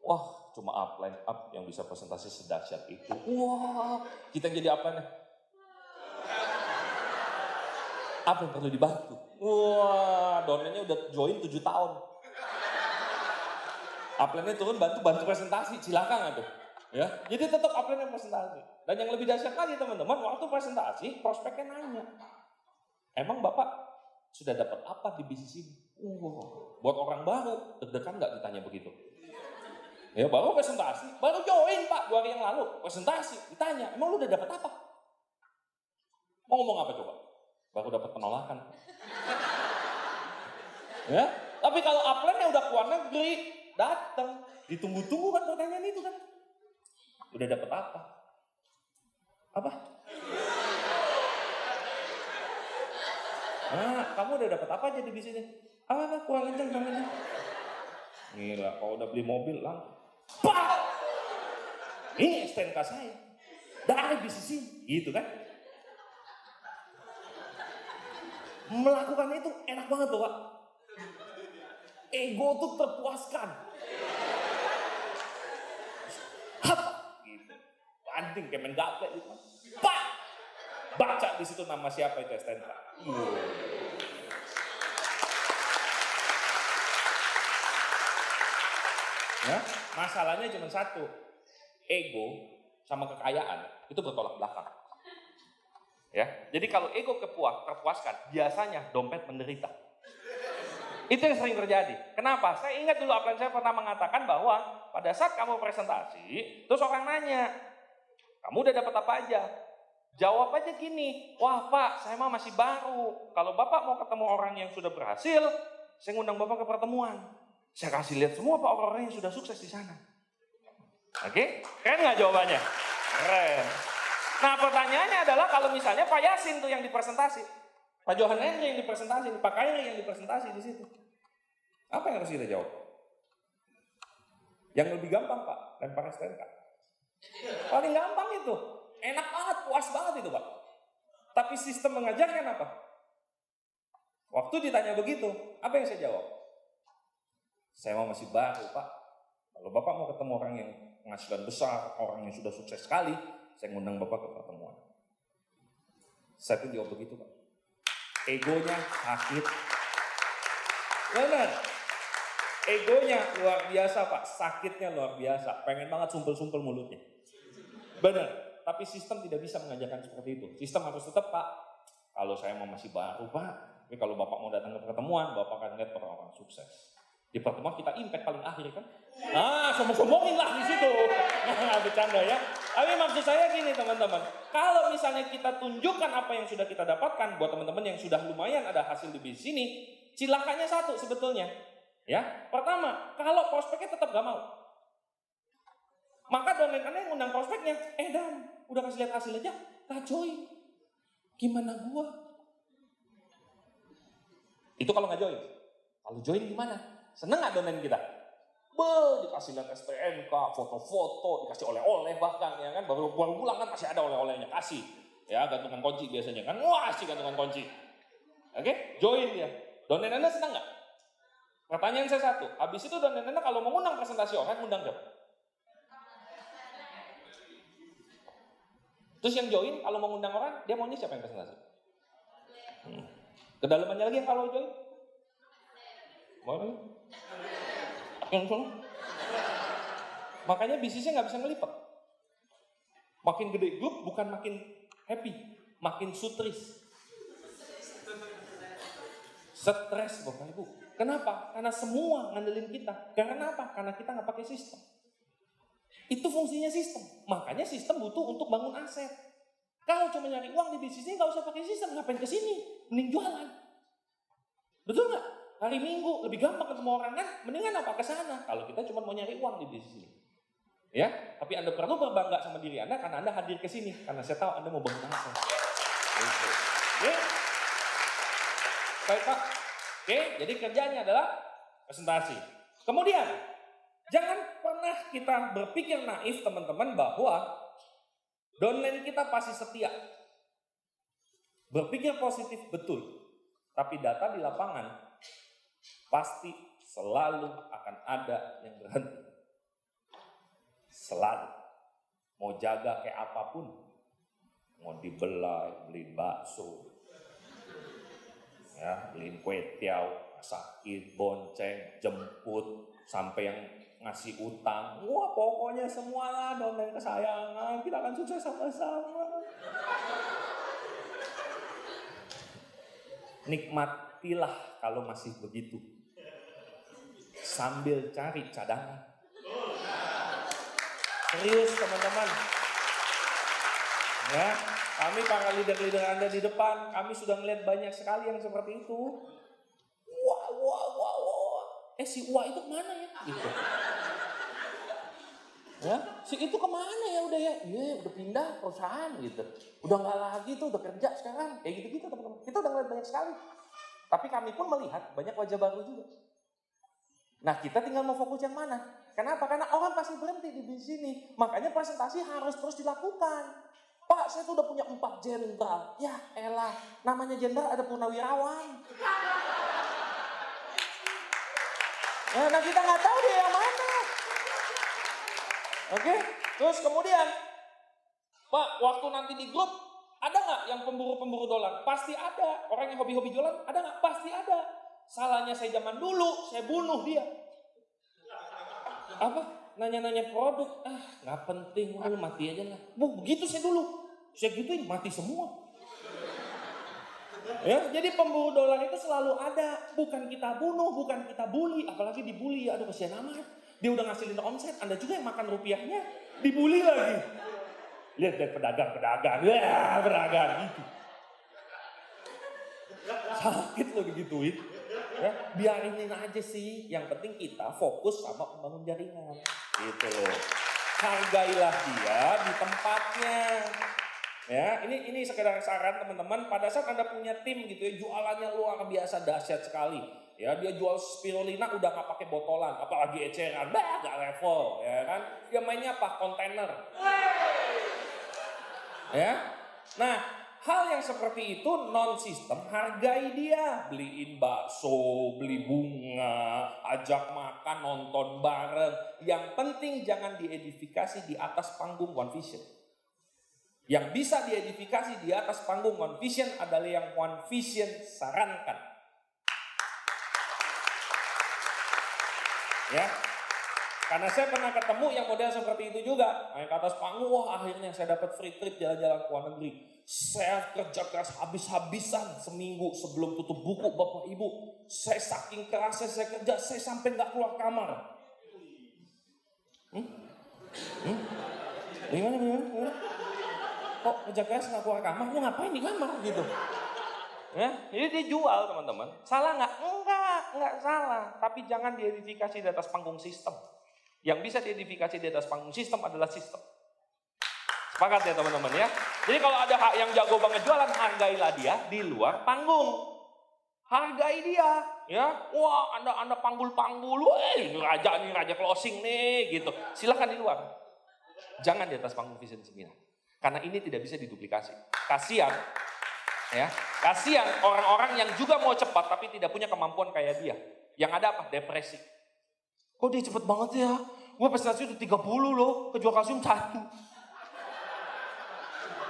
[SPEAKER 2] Wah, cuma upline up yang bisa presentasi sedahsyat itu. Wah, kita jadi upline-nya. Apa yang perlu dibantu? Wah, downline-nya udah join 7 tahun. Upline-nya turun bantu presentasi, silakan nggak tuh? Ya, jadi tetap upline yang presentasi. Dan yang lebih dahsyat lagi teman-teman, waktu presentasi prospeknya nanya, emang Bapak sudah dapat apa di bisnis ini? Buat orang baru, deg-degan nggak ditanya begitu? Ya baru presentasi, baru join Pak 2 hari yang lalu, presentasi, ditanya, emang lu udah dapat apa? Mau ngomong apa coba? Baru dapat penolakan. Ya, tapi kalau upline-nya udah keluar negeri, datang, ditunggu-tunggu kan pertanyaan itu kan. Udah dapat apa? Apa? Nah, kamu udah dapat apa aja di bisnis ini? Apa? Kurang kenceng. Gila, kalau udah beli mobil langsung. Pak! Ini STNK saya. Dari bisnis ini, gitu kan? Melakukan itu enak banget tuh Pak. Ego tuh terpuaskan. Hap! Gitu. Anjing kayak main gaple gitu. Pak! Baca di situ nama siapa itu STNK. Ya, masalahnya cuma satu. Ego sama kekayaan itu bertolak belakang. Ya, jadi kalau ego terpuaskan, biasanya dompet menderita. Itu yang sering terjadi. Kenapa? Saya ingat dulu upline saya pernah mengatakan bahwa pada saat kamu presentasi, terus orang nanya, kamu udah dapat apa aja? Jawab aja gini, wah Pak, saya mah masih baru. Kalau Bapak mau ketemu orang yang sudah berhasil, saya ngundang Bapak ke pertemuan. Saya kasih lihat semua Pak orang-orang yang sudah sukses di sana. Oke? Keren nggak jawabannya? Keren. Nah pertanyaannya adalah kalau misalnya Pak Yasin tuh yang dipresentasi, Pak Johan Henry yang dipresentasi, Pak Kairi yang dipresentasi di situ. Apa yang harus kita jawab? Yang lebih gampang Pak, lempar STNK. Paling gampang itu. Enak banget, puas banget itu Pak. Tapi sistem mengajarkan apa? Waktu ditanya begitu, apa yang saya jawab? Saya mau masih baru Pak. Kalau Bapak mau ketemu orang yang penghasilan besar, orang yang sudah sukses sekali, saya ngundang Bapak ke pertemuan. Saya pun jawab begitu Pak. Egonya sakit. Benar. Egonya luar biasa Pak, sakitnya luar biasa. Pengen banget sumpel-sumpel mulutnya. Benar. Tapi sistem tidak bisa mengajarkan seperti itu. Sistem harus tetap Pak. Kalau saya mau masih baru Pak. Tapi kalau Bapak mau datang ke pertemuan, Bapak akan lihat orang-orang sukses. Di pertemuan kita impact paling akhir kan. Sombong-sombongin lah di situ. Bercanda ya. Tapi maksud saya gini teman-teman. Kalau misalnya kita tunjukkan apa yang sudah kita dapatkan buat teman-teman yang sudah lumayan ada hasil di bisnis ini, cilakanya satu sebetulnya. Ya, pertama, kalau prospeknya tetap gak mau. Maka downline Anda yang ngundang prospeknya, Dan, udah kasih lihat hasil aja, gak join. Gimana gua? Itu kalau gak join. Kalau join gimana? Seneng gak downline kita? Dikasih lihat STNK, foto-foto, dikasih oleh-oleh bahkan ya kan, baru pulang kan masih ada oleh-olehnya, kasih. Ya, gantungan kunci biasanya kan, wah sih gantungan kunci. Oke, join dia. Downline Anda senang gak? Pertanyaan saya satu, habis itu downline Anda kalau mau ngundang presentasi orang, ngundang siapa? Terus yang join, kalau mau ngundang orang, dia maunya siapa yang presentasi? Kedalamannya lagi yang kalau join? Mau lagi? Yang sana? Makanya bisnisnya nggak bisa ngelipat. Makin gede grup bukan makin happy, makin sutris. Stres Bapak Ibu. Kenapa? Karena semua ngandelin kita. Karena apa? Karena kita nggak pakai sistem. Itu fungsinya sistem. Makanya sistem butuh untuk bangun aset. Kalau cuma nyari uang di bisnisnya nggak usah pakai sistem. Ngapain ke sini? Mending jualan. Betul nggak? Hari Minggu lebih gampang ketemu orang kan? Mendingan apa ke sana? Kalau kita cuma mau nyari uang di bisnis ini. Ya, tapi Anda perlu berbangga sama diri Anda karena Anda hadir ke sini. Karena saya tahu Anda mau bangun aset. Oke. Baik Pak. Oke, jadi kerjanya adalah presentasi. Kemudian, jangan pernah kita berpikir naif teman-teman bahwa downline kita pasti setia. Berpikir positif betul. Tapi data di lapangan pasti selalu akan ada yang berhenti. Selalu. Mau jaga kayak apapun. Mau dibelai, beli bakso. Ya, beliin kue tiaw, sakit, bonceng, jemput, sampai yang ngasih utang. Wah, pokoknya semua lah downline kesayangan. Kita akan sukses sama-sama. Nikmatilah kalau masih begitu. Sambil cari cadangan. Serius teman-teman. Ya, kami para leader-leader Anda di depan, kami sudah melihat banyak sekali yang seperti itu. Wah. Si Wah itu kemana ya? Gitu. Ya, si itu kemana ya udah ya? Iya, udah pindah perusahaan gitu. Udah nggak lagi tuh, udah kerja sekarang. Kayak gitu-gitu teman-teman. Kita udah melihat banyak sekali. Tapi kami pun melihat banyak wajah baru juga. Nah, kita tinggal mau fokus yang mana? Kenapa? Karena orang pasti berhenti di sini. Makanya presentasi harus terus dilakukan. Pak, saya tuh udah punya 4 jenderal. Ya elah, namanya jenderal ada purnawirawan. Nah kita nggak tahu dia yang mana. Oke, terus kemudian, Pak, waktu nanti di grup, ada nggak yang pemburu-pemburu dolar? Pasti ada. Orang yang hobi-hobi jualan, ada nggak? Pasti ada. Salahnya saya zaman dulu, saya bunuh dia. Apa? Nanya-nanya produk, nggak penting, udah mati aja lah. Begitu saya dulu, saya gituin mati semua. Ya, jadi pemburu dolar itu selalu ada, bukan kita bunuh, bukan kita bully, apalagi dibully, aduh kasihan amat. Dia udah ngasilin omset, Anda juga yang makan rupiahnya, dibully lagi. Lihat deh pedagang-pedagang, ya pedagang gitu. Sakit loh digituin. Ya, biarin aja sih, yang penting kita fokus sama membangun jaringan. Gitu loh. Hargailah dia di tempatnya. Ya, ini sekedar saran teman-teman. Pada saat Anda punya tim gitu ya, jualannya luar biasa dahsyat sekali. Ya, dia jual spirulina udah nggak pakai botolan, apalagi eceran, nggak level, ya kan? Dia mainnya apa? Kontainer. Ya, nah hal yang seperti itu non-sistem, hargai dia. Beliin bakso, beli bunga, ajak makan, nonton bareng. Yang penting jangan diedifikasi di atas panggung One Vision. Yang bisa diedifikasi di atas panggung One Vision adalah yang One Vision sarankan. Ya, karena saya pernah ketemu yang model seperti itu juga. Naik ke atas panggung, wah akhirnya saya dapat free trip jalan-jalan ke luar negeri. Saya kerja keras habis-habisan seminggu sebelum tutup buku Bapak Ibu. Saya saking kerasnya saya kerja, saya sampai nggak keluar kamar. Gimana? Kok kerja keras nggak keluar kamar? Lu ngapain di kamar gitu? Ya, jadi dia jual teman-teman. Salah nggak? Enggak salah. Tapi jangan diedifikasi di atas panggung sistem. Yang bisa diedifikasi di atas panggung sistem adalah sistem. Sepakat ya teman-teman ya. Jadi kalau ada yang jago banget jualan, hargailah dia di luar panggung. Hargai dia, ya. Wah, Anda panggul-panggul, ini raja closing nih, gitu. Silakan di luar. Jangan di atas panggung Vision 9. Karena ini tidak bisa diduplikasi. Kasihan, ya. Kasihan orang-orang yang juga mau cepat tapi tidak punya kemampuan kayak dia. Yang ada apa? Depresi. Kok dia cepet banget ya? Gue presentasi udah 30 loh, kejual kalsium 1.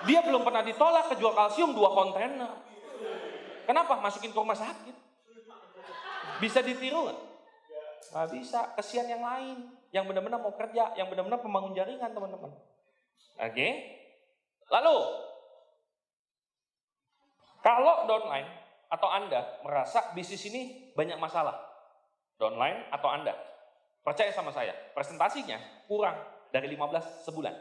[SPEAKER 2] Dia belum pernah ditolak kejual kalsium 2 kontainer. Kenapa? Masukin ke rumah sakit. Bisa ditiru nggak? Nggak bisa. Kesian yang lain. Yang benar-benar mau kerja. Yang benar-benar pembangun jaringan teman-teman. Oke. Lalu. Kalau downline atau Anda merasa bisnis ini banyak masalah, downline atau Anda, percaya sama saya, presentasinya kurang dari 15 sebulan.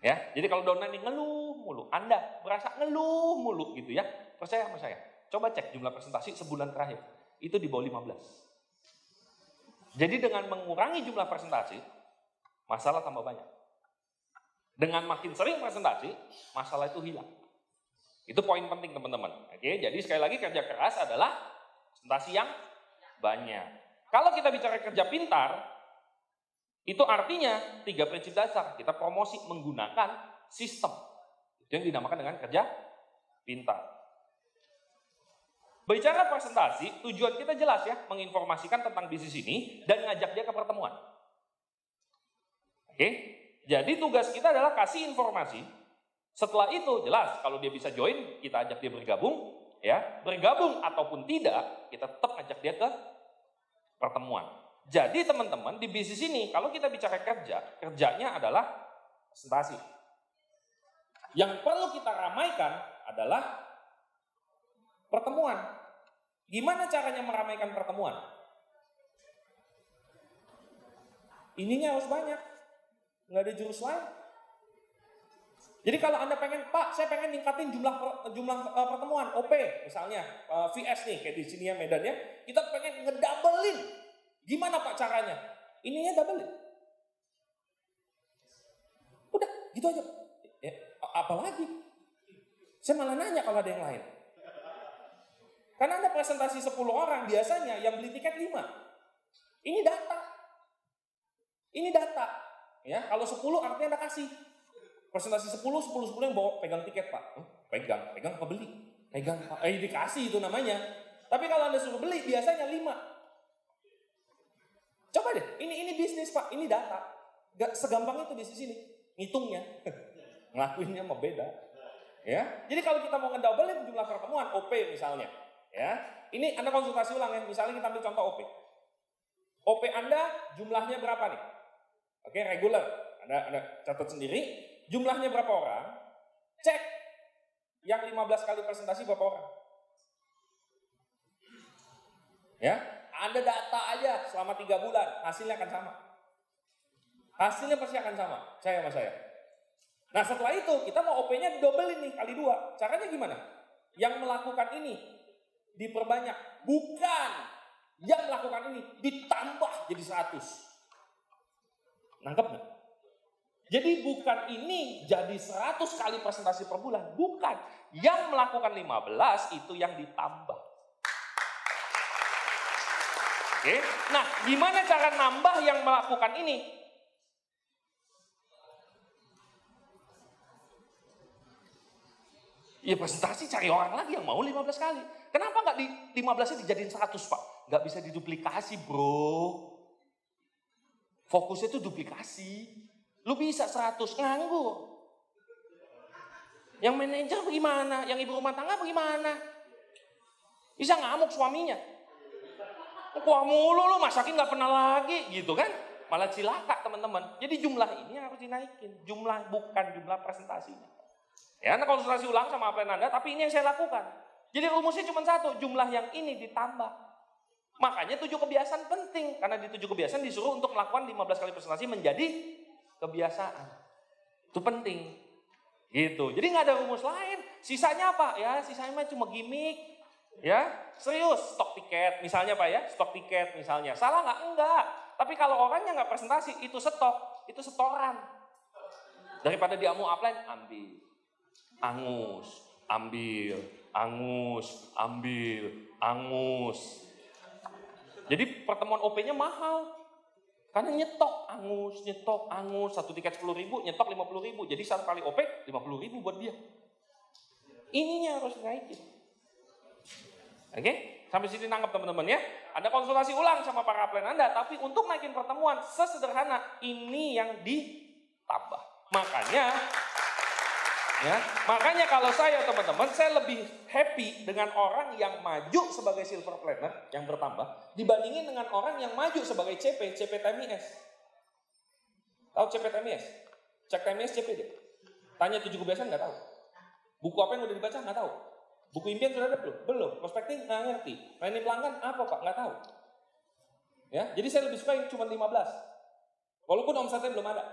[SPEAKER 2] Ya, jadi kalau downline ini ngeluh mulu, Anda merasa ngeluh mulu gitu ya, percaya sama saya. Coba cek jumlah presentasi sebulan terakhir, itu di bawah 15. Jadi dengan mengurangi jumlah presentasi, masalah tambah banyak. Dengan makin sering presentasi, masalah itu hilang. Itu poin penting teman-teman. Oke, jadi sekali lagi kerja keras adalah presentasi yang banyak. Kalau kita bicara kerja pintar, itu artinya 3 prinsip dasar. Kita promosi menggunakan sistem. Itu yang dinamakan dengan kerja pintar. Bicara presentasi, tujuan kita jelas ya, menginformasikan tentang bisnis ini dan ngajak dia ke pertemuan. Oke, jadi tugas kita adalah kasih informasi. Setelah itu jelas kalau dia bisa join, kita ajak dia bergabung, ya. Bergabung ataupun tidak, kita tetap ajak dia ke pertemuan. Jadi teman-teman di bisnis ini kalau kita bicara kerja, kerjanya adalah presentasi. Yang perlu kita ramaikan adalah pertemuan. Gimana caranya meramaikan pertemuan? Ininya harus banyak. Nggak ada jurus lain. Jadi kalau Anda pengen, Pak, saya pengen ningkatin jumlah pertemuan, OP misalnya, VS nih, kayak di sini ya Medan ya, kita pengen ngedoublein. Gimana Pak caranya? Ininya doublein. Udah, gitu aja. Ya, apalagi? Saya malah nanya kalau ada yang lain. Karena Anda presentasi 10 orang, biasanya yang beli tiket 5. Ini data. Ini data. Ya, kalau 10 artinya Anda kasih. Presentasi 10 yang bawa pegang tiket Pak. Pegang apa beli? Pegang Pak. Dikasih itu namanya. Tapi kalau Anda suruh beli biasanya 5. Coba deh, ini bisnis Pak, ini data. Gak segampang itu bisnis ini. Ngitungnya. Ngelakuinnya mah beda. Ya. Jadi kalau kita mau ngedoublein jumlah pertemuan OP misalnya, ya. Ini Anda konsultasi ulang ya. Misalnya kita ambil contoh OP. OP Anda jumlahnya berapa nih? Oke, regular. Anda catat sendiri. Jumlahnya berapa orang? Cek. Yang 15 kali presentasi berapa orang? Ya, ada data aja selama 3 bulan, hasilnya akan sama. Hasilnya pasti akan sama, saya sama saya. Nah setelah itu, kita mau OP-nya dobelin nih, kali 2. Caranya gimana? Yang melakukan ini diperbanyak. Bukan. Yang melakukan ini ditambah jadi 100. Nangkep nggak? Jadi bukan ini jadi 100 kali presentasi per bulan. Bukan. Yang melakukan 15 itu yang ditambah. Oke. Nah, gimana cara nambah yang melakukan ini? Ya presentasi cari orang lagi yang mau 15 kali. Kenapa nggak di 15-nya dijadiin 100 Pak? Nggak bisa diduplikasi bro. Fokusnya itu duplikasi. Lu bisa 100 nganggur. Yang manajer bagaimana? Yang ibu rumah tangga bagaimana? Bisa ngamuk suaminya. Wah mulu lu masakin gak pernah lagi gitu kan. Malah cilaka teman-teman. Jadi jumlah ini harus dinaikin. Jumlah bukan jumlah presentasinya. Ya Anda konsultasi ulang sama plan Anda. Tapi ini yang saya lakukan. Jadi rumusnya cuma 1. Jumlah yang ini ditambah. Makanya 7 kebiasaan penting. Karena di 7 kebiasaan disuruh untuk melakukan 15 kali presentasi menjadi kebiasaan. Itu penting. Gitu. Jadi nggak ada rumus lain. Sisanya apa? Ya sisanya mah cuma gimmick. Ya serius. Stok tiket misalnya Pak ya. Stok tiket misalnya. Salah nggak? Enggak. Tapi kalau orangnya nggak presentasi itu stok. Itu setoran. Daripada dia mau upline ambil. Angus. Ambil. Angus. Ambil. Angus. Jadi pertemuan OP-nya mahal. Karena nyetok angus, 1 tiket 10.000, nyetok 50.000. Jadi 1 kali OP 50.000 buat dia. Ininya harus naikin. Oke? Sampai sini nangkep teman-teman ya. Anda konsultasi ulang sama para plan Anda, tapi untuk naikin pertemuan sesederhana ini yang ditambah. Makanya kalau saya teman-teman, saya lebih happy dengan orang yang maju sebagai silver planner yang bertambah dibandingin dengan orang yang maju sebagai CP TMIS. Tahu CP TMIS? Cek TMIS CP deh. Tanya 7 kebiasaan nggak tahu. Buku apa yang udah dibaca nggak tahu. Buku impian sudah ada belum? Belum. Prospecting nggak ngerti. Planning pelanggan apa Pak? Nggak tahu. Ya, jadi saya lebih suka yang cuma 15. Walaupun omsetnya belum ada.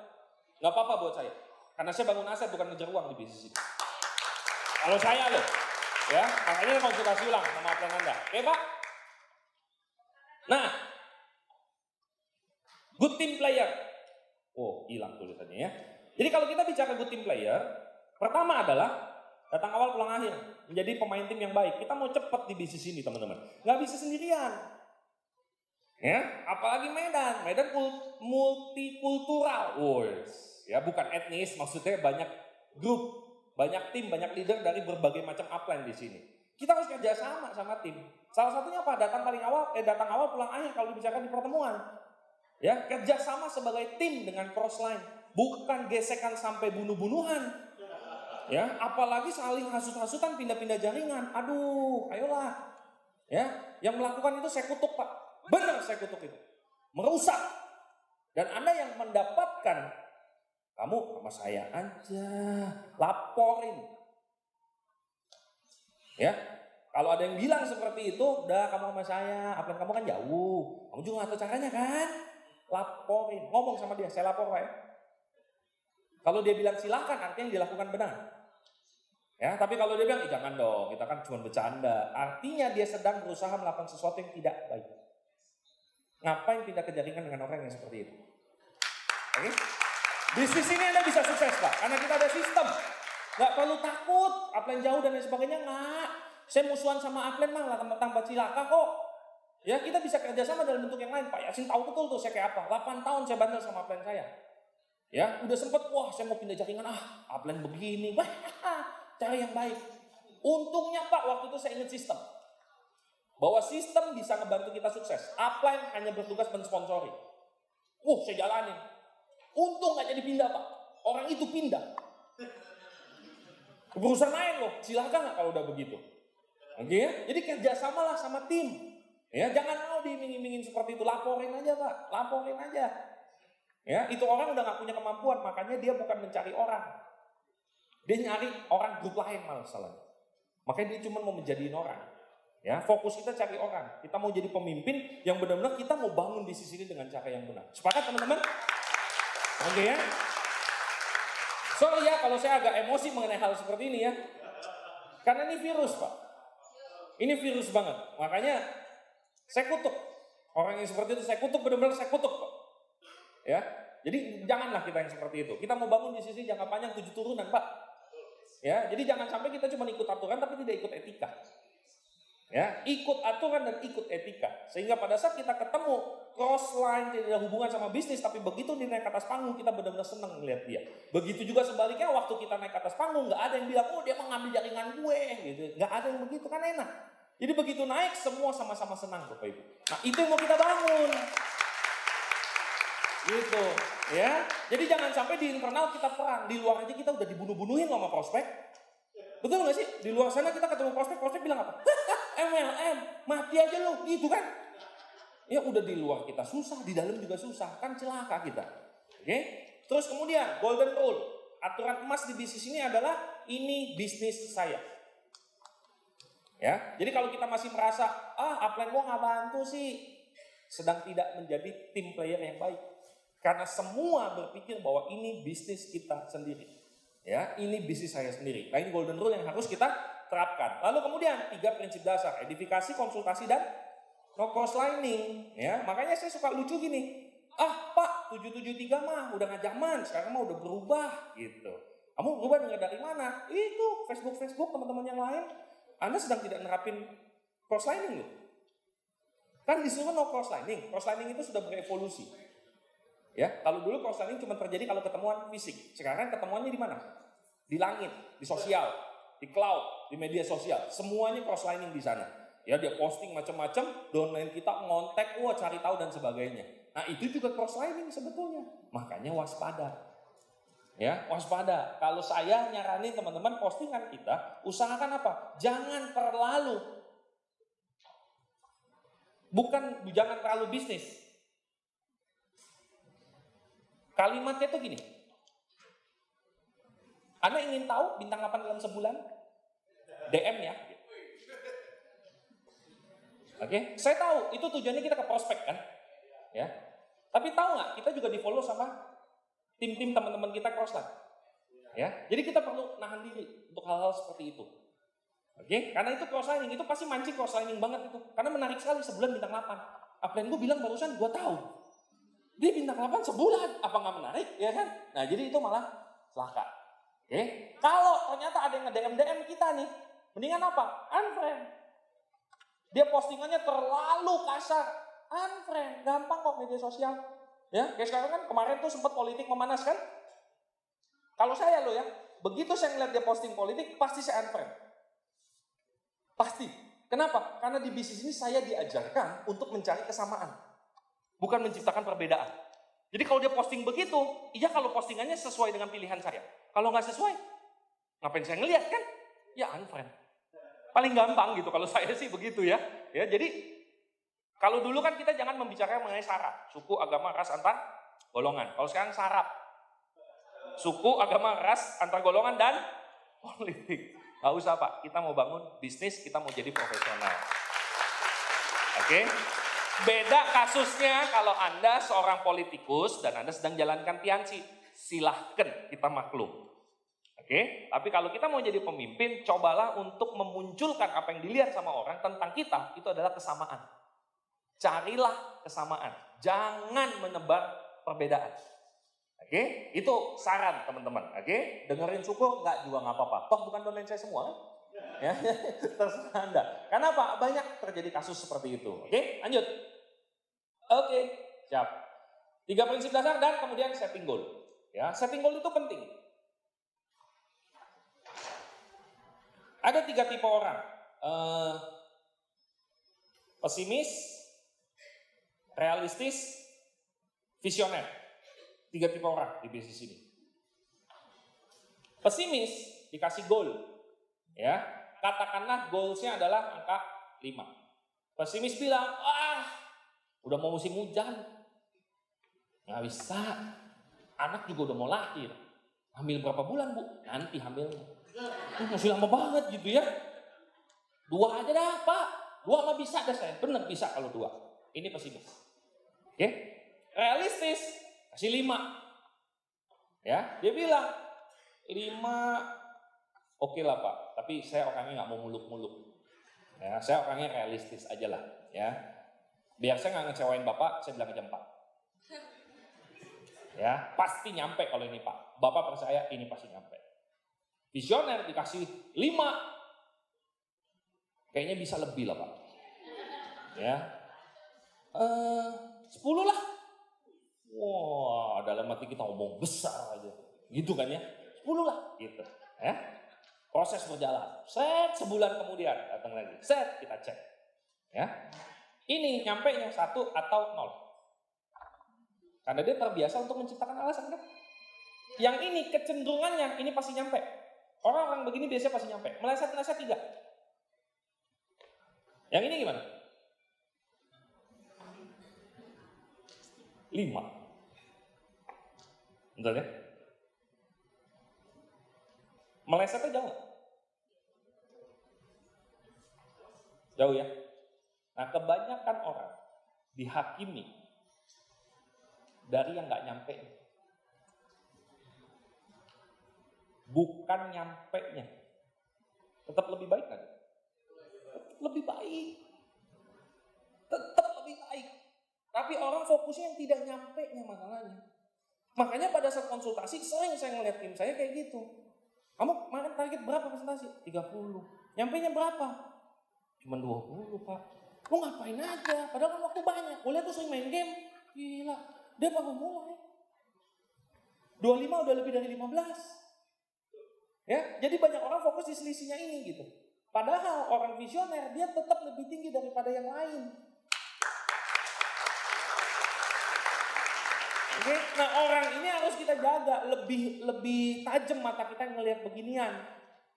[SPEAKER 2] Nggak apa-apa buat saya. Karena saya bangun aset bukan ngejar uang di bisnis ini. Kalau saya loh. Ya, makanya konsultasi ulang sama plan Anda. Oke Pak? Nah, good team player. Oh, hilang tulisannya ya. Jadi kalau kita bicara good team player, pertama adalah datang awal pulang akhir. Menjadi pemain tim yang baik. Kita mau cepat di bisnis ini teman-teman. Nggak bisa sendirian. Ya, apalagi Medan. Medan multikultural. Ya, bukan etnis, maksudnya banyak grup, banyak tim, banyak leader dari berbagai macam upline di sini. Kita harus kerja sama tim. Salah satunya apa? Datang awal pulang akhir kalau dibicarakan di pertemuan. Ya, kerja sama sebagai tim dengan cross line, bukan gesekan sampai bunuh-bunuhan. Ya, apalagi saling hasut-hasutan, pindah-pindah jaringan. Aduh, ayolah. Ya, yang melakukan itu saya kutuk Pak. Benar saya kutuk itu. Merusak. Dan Anda yang mendapatkan, kamu sama saya aja, laporin. Ya, kalau ada yang bilang seperti itu, udah kamu sama saya, upline kamu kan jauh. Kamu juga nggak tahu caranya kan? Laporin, ngomong sama dia, saya lapor Pak ya. Kalau dia bilang silakan, artinya yang dilakukan benar. Ya, tapi kalau dia bilang, jangan dong, kita kan cuma bercanda. Artinya dia sedang berusaha melakukan sesuatu yang tidak baik. Ngapain pindah ke jaringan dengan orang yang seperti itu? Oke? Bisnis ini Anda bisa sukses Pak, karena kita ada sistem. Nggak perlu takut, upline jauh dan lain sebagainya, nggak. Saya musuhan sama upline mah, tambah cilaka kok. Ya, kita bisa kerjasama dalam bentuk yang lain. Pak Yasin tahu betul tuh saya kayak apa. 8 tahun saya bandel sama upline saya. Ya, udah sempet, wah saya mau pindah jaringan, upline begini. Wah, cara yang baik. Untungnya Pak, waktu itu saya ingat sistem. Bahwa sistem bisa ngebantu kita sukses. Upline hanya bertugas mensponsori. Saya jalanin. Untung gak jadi pindah Pak. Orang itu pindah. Berusaha main loh. Silakan gak kalau udah begitu. Oke ya? Jadi kerjasamalah sama tim. Ya, jangan mau diiming-imingin seperti itu. Laporin aja Pak. Laporin aja. Ya, itu orang udah gak punya kemampuan. Makanya dia bukan mencari orang. Dia nyari orang grup lain malah salah. Makanya dia cuma mau menjadiin orang. Ya, fokus kita cari orang. Kita mau jadi pemimpin yang benar-benar kita mau bangun bisnis ini dengan cara yang benar. Sepakat teman-teman? Oke ya. Sorry ya kalau saya agak emosi mengenai hal seperti ini ya. Karena ini virus Pak. Ini virus banget. Makanya saya kutuk. Orang yang seperti itu saya kutuk, benar-benar saya kutuk Pak. Ya. Jadi janganlah kita yang seperti itu. Kita mau bangun bisnis ini jangka panjang 7 turunan Pak. Ya, jadi jangan sampai kita cuma ikut aturan tapi tidak ikut etika. Ya, ikut aturan dan ikut etika. Sehingga pada saat kita ketemu cross line tidak ada hubungan sama bisnis, tapi begitu dia naik ke atas panggung kita benar-benar senang melihat dia. Begitu juga sebaliknya waktu kita naik ke atas panggung nggak ada yang bilang dia mengambil jaringan gue gitu. Nggak ada yang begitu, kan enak. Jadi begitu naik semua sama-sama senang Bapak Ibu. Nah, itu yang mau kita bangun. Gitu, ya. Jadi jangan sampai di internal kita perang, di luar aja kita udah dibunuh-bunuhin sama prospek. Betul nggak sih? Di luar sana kita ketemu prospek bilang apa? MLM, mati aja lu, gitu kan? Ya udah di luar kita susah, di dalam juga susah, kan celaka kita. Oke? Terus kemudian golden rule, aturan emas di bisnis ini adalah ini bisnis saya. Ya, jadi kalau kita masih merasa upline gua nggak bantu sih, sedang tidak menjadi tim player yang baik. Karena semua berpikir bahwa ini bisnis kita sendiri. Ya, ini bisnis saya sendiri. Nah, ini golden rule yang harus kita terapkan. Lalu kemudian 3 prinsip dasar, edifikasi, konsultasi, dan no cross lining. Ya, makanya saya suka lucu gini. Pak, 773 mah udah gak zaman, sekarang mah udah berubah gitu. Kamu berubah dari mana? Itu Facebook teman-teman yang lain. Anda sedang tidak nerapin cross lining loh. Kan disuruh no cross lining. Cross lining itu sudah berevolusi. Ya, kalau dulu cross lining cuma terjadi kalau ketemuan fisik. Sekarang ketemuannya di mana? Di langit, di sosial, di cloud, di media sosial. Semuanya cross lining di sana. Ya, dia posting macam-macam, downline kita ngontek, cari tahu dan sebagainya. Nah, itu juga cross lining sebetulnya. Makanya waspada. Ya, waspada. Kalau saya nyaranin teman-teman postingan kita, usahakan apa? Jangan terlalu jangan terlalu bisnis. Kalimatnya tuh gini. Anda ingin tahu bintang 8 dalam sebulan? DM ya.
[SPEAKER 3] Oke, saya tahu itu tujuannya kita ke prospek kan, ya. Tapi tahu nggak, kita juga di follow sama tim-tim teman-teman kita crossline, ya. Jadi kita perlu nahan diri untuk hal-hal seperti itu. Oke, karena itu crosslining itu pasti mancing crosslining banget itu, karena menarik sekali sebulan bintang 8. Upline gue bilang barusan gue tahu, dia bintang 8 sebulan, apa nggak menarik, ya kan? Nah jadi itu malah celaka. Oke, kalau ternyata ada yang nge-DM kita nih, mendingan apa? Unfriend. Dia postingannya terlalu kasar, unfriend, gampang kok media sosial. Ya, kayak sekarang kan kemarin tuh sempat politik memanas kan? Kalau saya loh ya, begitu saya ngeliat dia posting politik, pasti saya unfriend. Pasti. Kenapa? Karena di bisnis ini saya diajarkan untuk mencari kesamaan, bukan menciptakan perbedaan. Jadi kalau dia posting begitu, iya kalau postingannya sesuai dengan pilihan saya. Kalau nggak sesuai, ngapain saya ngeliat kan? Ya unfriend. Paling gampang gitu kalau saya sih begitu ya. Ya, jadi kalau dulu kan kita jangan membicarakan mengenai sara, suku, agama, ras, antar golongan. Kalau sekarang sarap, suku, agama, ras, antar golongan dan politik. Gak usah Pak, kita mau bangun bisnis, kita mau jadi profesional. Oke? Beda kasusnya kalau Anda seorang politikus dan Anda sedang jalankan pianci. Silahkan, kita maklum. Oke, tapi kalau kita mau jadi pemimpin, cobalah untuk memunculkan apa yang dilihat sama orang tentang kita, itu adalah kesamaan. Carilah kesamaan, jangan menebar perbedaan. Oke, itu saran teman-teman. Oke, dengerin syukur nggak juga nggak apa-apa. Toh bukan domain saya semua, kan? Ya, terserah Anda. Karena apa? Banyak terjadi kasus seperti itu. Oke, lanjut. Oke, siap. 3 prinsip dasar dan kemudian setting goal. Ya, setting goal itu penting. Ada 3 tipe orang, pesimis, realistis, visioner. 3 tipe orang di bisnis ini. Pesimis dikasih goal, ya. Katakanlah goalsnya adalah angka 5. Pesimis bilang, udah mau musim hujan, nggak bisa. Anak juga udah mau lahir. Hamil berapa bulan Bu? Nanti hamilnya. Masih lama banget gitu ya. 2 aja dah Pak. 2 mah bisa dah saya. Bener bisa kalau 2. Ini pesimis. Oke. Realistis. Kasih 5. Ya. Dia bilang 5 oke lah Pak. Tapi saya orangnya gak mau muluk-muluk. Ya, saya orangnya realistis aja lah. Ya. Biar saya gak ngecewain Bapak, saya bilang jam 4. Ya. Pasti nyampe kalau ini Pak. Bapak percaya ini pasti nyampe. Visioner dikasih 5. Kayaknya bisa lebih lah Pak. Ya. 10 lah. Wah, dalam hati kita ngomong besar aja. Gitu kan ya. 10 lah. Gitu. Ya. Proses berjalan. Set, sebulan kemudian datang lagi. Set, kita cek. Ya. Ini nyampe nya 1 atau 0. Karena dia terbiasa untuk menciptakan alasan kan. Yang ini kecenderungannya, ini pasti nyampe. Orang-orang begini biasanya pasti nyampe. Meleset-meleset 3. Yang ini gimana? 5. Betul ya? Melesetnya jauh nggak? Jauh ya? Nah kebanyakan orang dihakimi dari yang nggak nyampe. Bukan nyampe-nya. Tetap lebih baik kan? Lebih baik. Tetap lebih baik. Tapi orang fokusnya yang tidak nyampe-nya masalahnya. Makanya pada saat konsultasi sering saya ngeliat tim saya kayak gitu. Kamu kemarin target berapa presentasi? 30. Nyampe-nya berapa? Cuma 20 Pak. Lu ngapain aja? Padahal kan waktu banyak. Gue lihat tuh sering main game. Gila. Dia baru mulai. 25 udah lebih dari 15. Ya, jadi banyak orang fokus di selisihnya ini gitu. Padahal orang visioner dia tetap lebih tinggi daripada yang lain. Oke, nah orang ini harus kita jaga lebih tajam mata kita ngelihat beginian.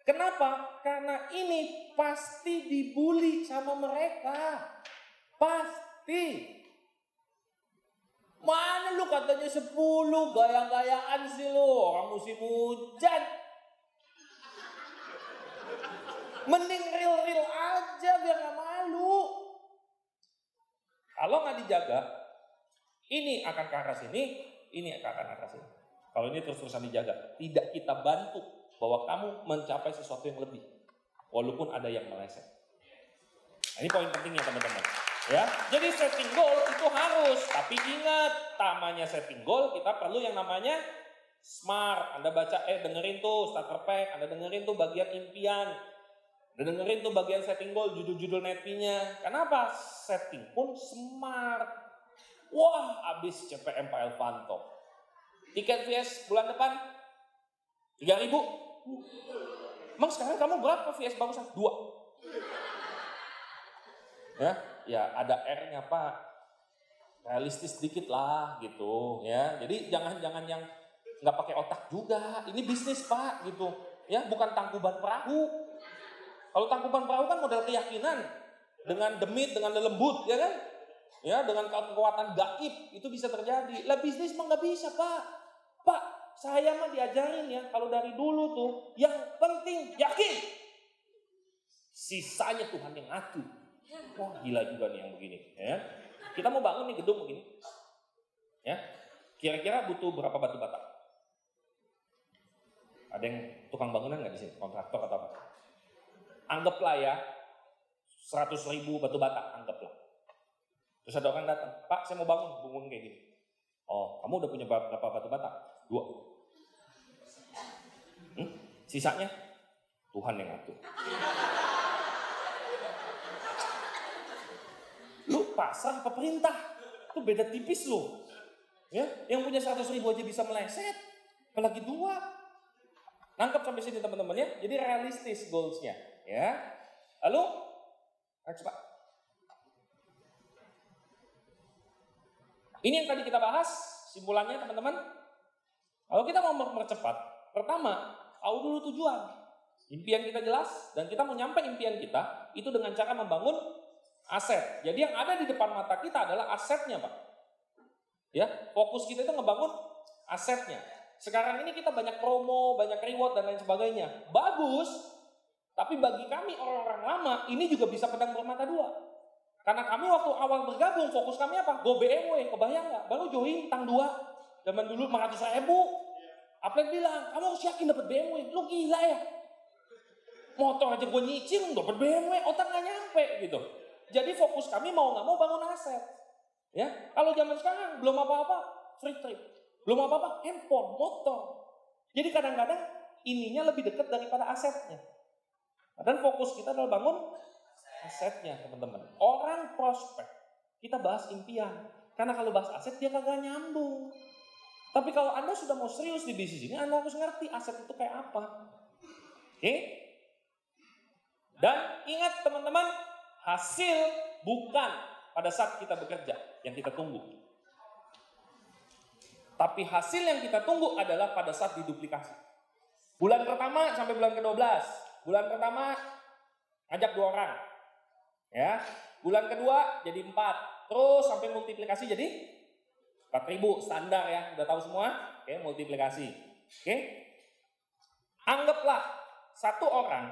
[SPEAKER 3] Kenapa? Karena ini pasti dibully sama mereka. Pasti. Mana lu katanya 10, gaya-gayaan sih lu, orang musim hujan. Mending real-real aja biar gak malu. Kalau nggak dijaga, ini akan ke arah sini, ini akan ke arah sini. Kalau ini terus-terusan dijaga, tidak kita bantu bahwa kamu mencapai sesuatu yang lebih, walaupun ada yang meleset. Nah, ini poin pentingnya teman-teman. Ya, jadi setting goal itu harus, tapi ingat, namanya setting goal kita perlu yang namanya SMART. Anda baca, dengerin tuh starter pack, Anda dengerin tuh bagian impian, Anda dengerin tuh bagian setting goal, judul-judul netpinya. Kenapa? Setting pun SMART. Wah, habis CPM Pak Elvanto. Tiket VS bulan depan 3.000. Emang sekarang kamu berapa VS bagusan? 2. Ya ada R-nya Pak, realistis sedikit lah gitu ya. Jadi jangan yang nggak pakai otak juga. Ini bisnis Pak gitu ya, bukan tangkuban perahu. Kalau tangkuban perahu kan modal keyakinan dengan demit, dengan lembut ya kan, ya dengan kekuatan gaib itu bisa terjadi. Lah bisnis mah nggak bisa Pak. Pak saya mah diajarin ya kalau dari dulu tuh yang penting yakin, sisanya Tuhan yang ngatur. Wah gila juga nih yang begini ya. Kita mau bangun nih gedung begini ya, kira-kira butuh berapa batu bata? Ada yang tukang bangunan nggak di sini, kontraktor atau apa? Anggaplah ya 100.000 batu bata, anggaplah. Terus ada orang datang, Pak saya mau bangun kayak gini. Oh kamu udah punya berapa batu bata? 2. Sisanya Tuhan yang ngatur. Lu pasrah apa perintah? Itu beda tipis lu. Ya, yang punya 100.000 aja bisa meleset, apalagi 2. Nangkep sampai sini teman-teman ya. Jadi realistis goals-nya, ya. Lalu next Pak. Ini yang tadi kita bahas, simpulannya teman-teman. Kalau kita mau mempercepat, pertama, tahu dulu tujuan. Impian kita jelas dan kita mau nyampe impian kita itu dengan cara membangun aset. Jadi yang ada di depan mata kita adalah asetnya, Pak. Ya, fokus kita itu ngebangun asetnya. Sekarang ini kita banyak promo, banyak reward dan lain sebagainya. Bagus, tapi bagi kami orang-orang lama ini juga bisa pedang bermata dua. Karena kami waktu awal bergabung fokus kami apa? Go BMW, kebayang nggak? Baru join tang 2, zaman dulu 500.000. Upline bilang, kamu harus yakin dapat BMW. Lu gila ya? Motor aja gue nyicil, dapat BMW, otak nggak nyampe gitu. Jadi fokus kami mau nggak mau bangun aset. Ya, kalau zaman sekarang belum apa-apa free trip, belum apa-apa handphone, motor. Jadi kadang-kadang ininya lebih dekat daripada asetnya. Dan fokus kita adalah bangun asetnya, teman-teman. Orang prospek kita bahas impian, karena kalau bahas aset dia kagak nyambung. Tapi kalau Anda sudah mau serius di bisnis ini, Anda harus ngerti aset itu kayak apa. Oke? Dan ingat teman-teman, hasil bukan pada saat kita bekerja yang kita tunggu. Tapi hasil yang kita tunggu adalah pada saat diduplikasi. Bulan pertama sampai bulan ke-12. Bulan pertama ngajak 2 orang. Ya. Bulan kedua jadi 4. Terus sampai multiplikasi jadi 4.000 standar ya. Udah tahu semua? Oke, multiplikasi. Oke. Anggaplah 1 orang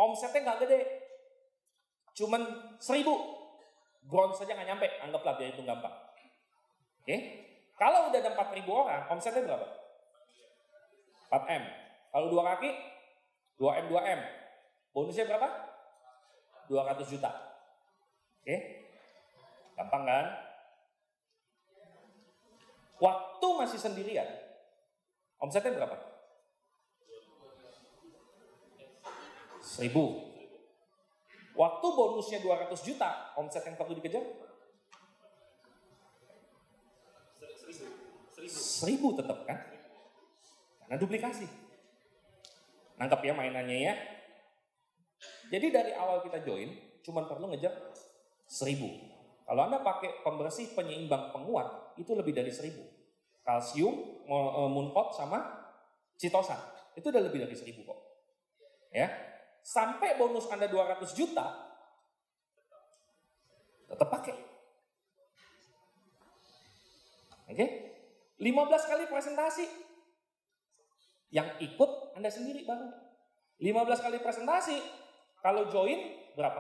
[SPEAKER 3] omsetnya nggak gede. Cuman 1.000, bronze saja nggak nyampe, anggaplah biar itu gampang. Oke, kalau udah ada 4.000 orang, omsetnya berapa? 4M. Kalau 2 kaki, 2M, 2M. Bonusnya berapa? 200 juta. Oke, gampang kan? Waktu masih sendirian, omsetnya berapa? 1.000. Waktu bonusnya 200 juta, omset yang perlu dikejar? 1.000 tetap kan? Karena duplikasi. Nangkep ya mainannya ya. Jadi dari awal kita join, cuma perlu ngejar 1.000. Kalau Anda pakai pembersih, penyeimbang, penguat, itu lebih dari 1.000. Kalsium, munpot, sama citosan. Itu udah lebih dari 1.000 kok. Ya. Sampai bonus Anda 200 juta, tetap pakai. Oke? 15 kali presentasi. Yang ikut Anda sendiri baru. 15 kali presentasi, kalau join berapa?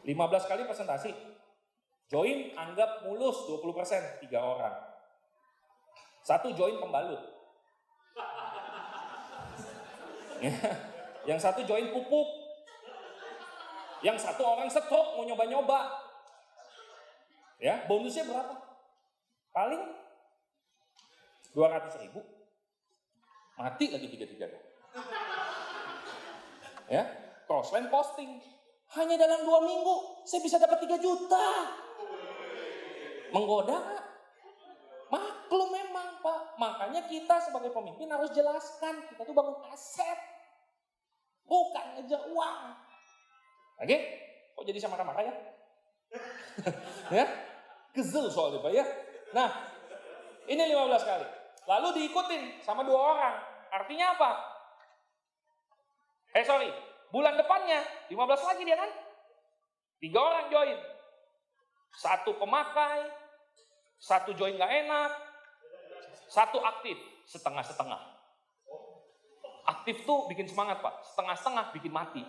[SPEAKER 3] 15 kali presentasi, Join anggap mulus 20%, 3 orang. 1 join pembalut. Yang 1 join pupuk. Yang 1 orang stroke mau nyoba-nyoba. Ya, bonusnya berapa? Paling 200.000. Mati lagi 3-3. Ya, Crossland posting. Hanya dalam 2 minggu saya bisa dapat 3 juta. Menggoda nggak? Maklum memang Pak. Makanya kita sebagai pemimpin harus jelaskan. Kita tuh bangun aset. Bukan ngejar uang. Oke? Kok jadi sama marah ya? Ya? Kesel soalnya Pak ya. Nah, ini 15 kali. Lalu diikutin sama 2 orang. Artinya apa? Bulan depannya 15 lagi dia kan? 3 orang join. 1 pemakai, 1 join gak enak, 1 aktif, setengah-setengah. Aktif tuh bikin semangat Pak, setengah-setengah bikin mati.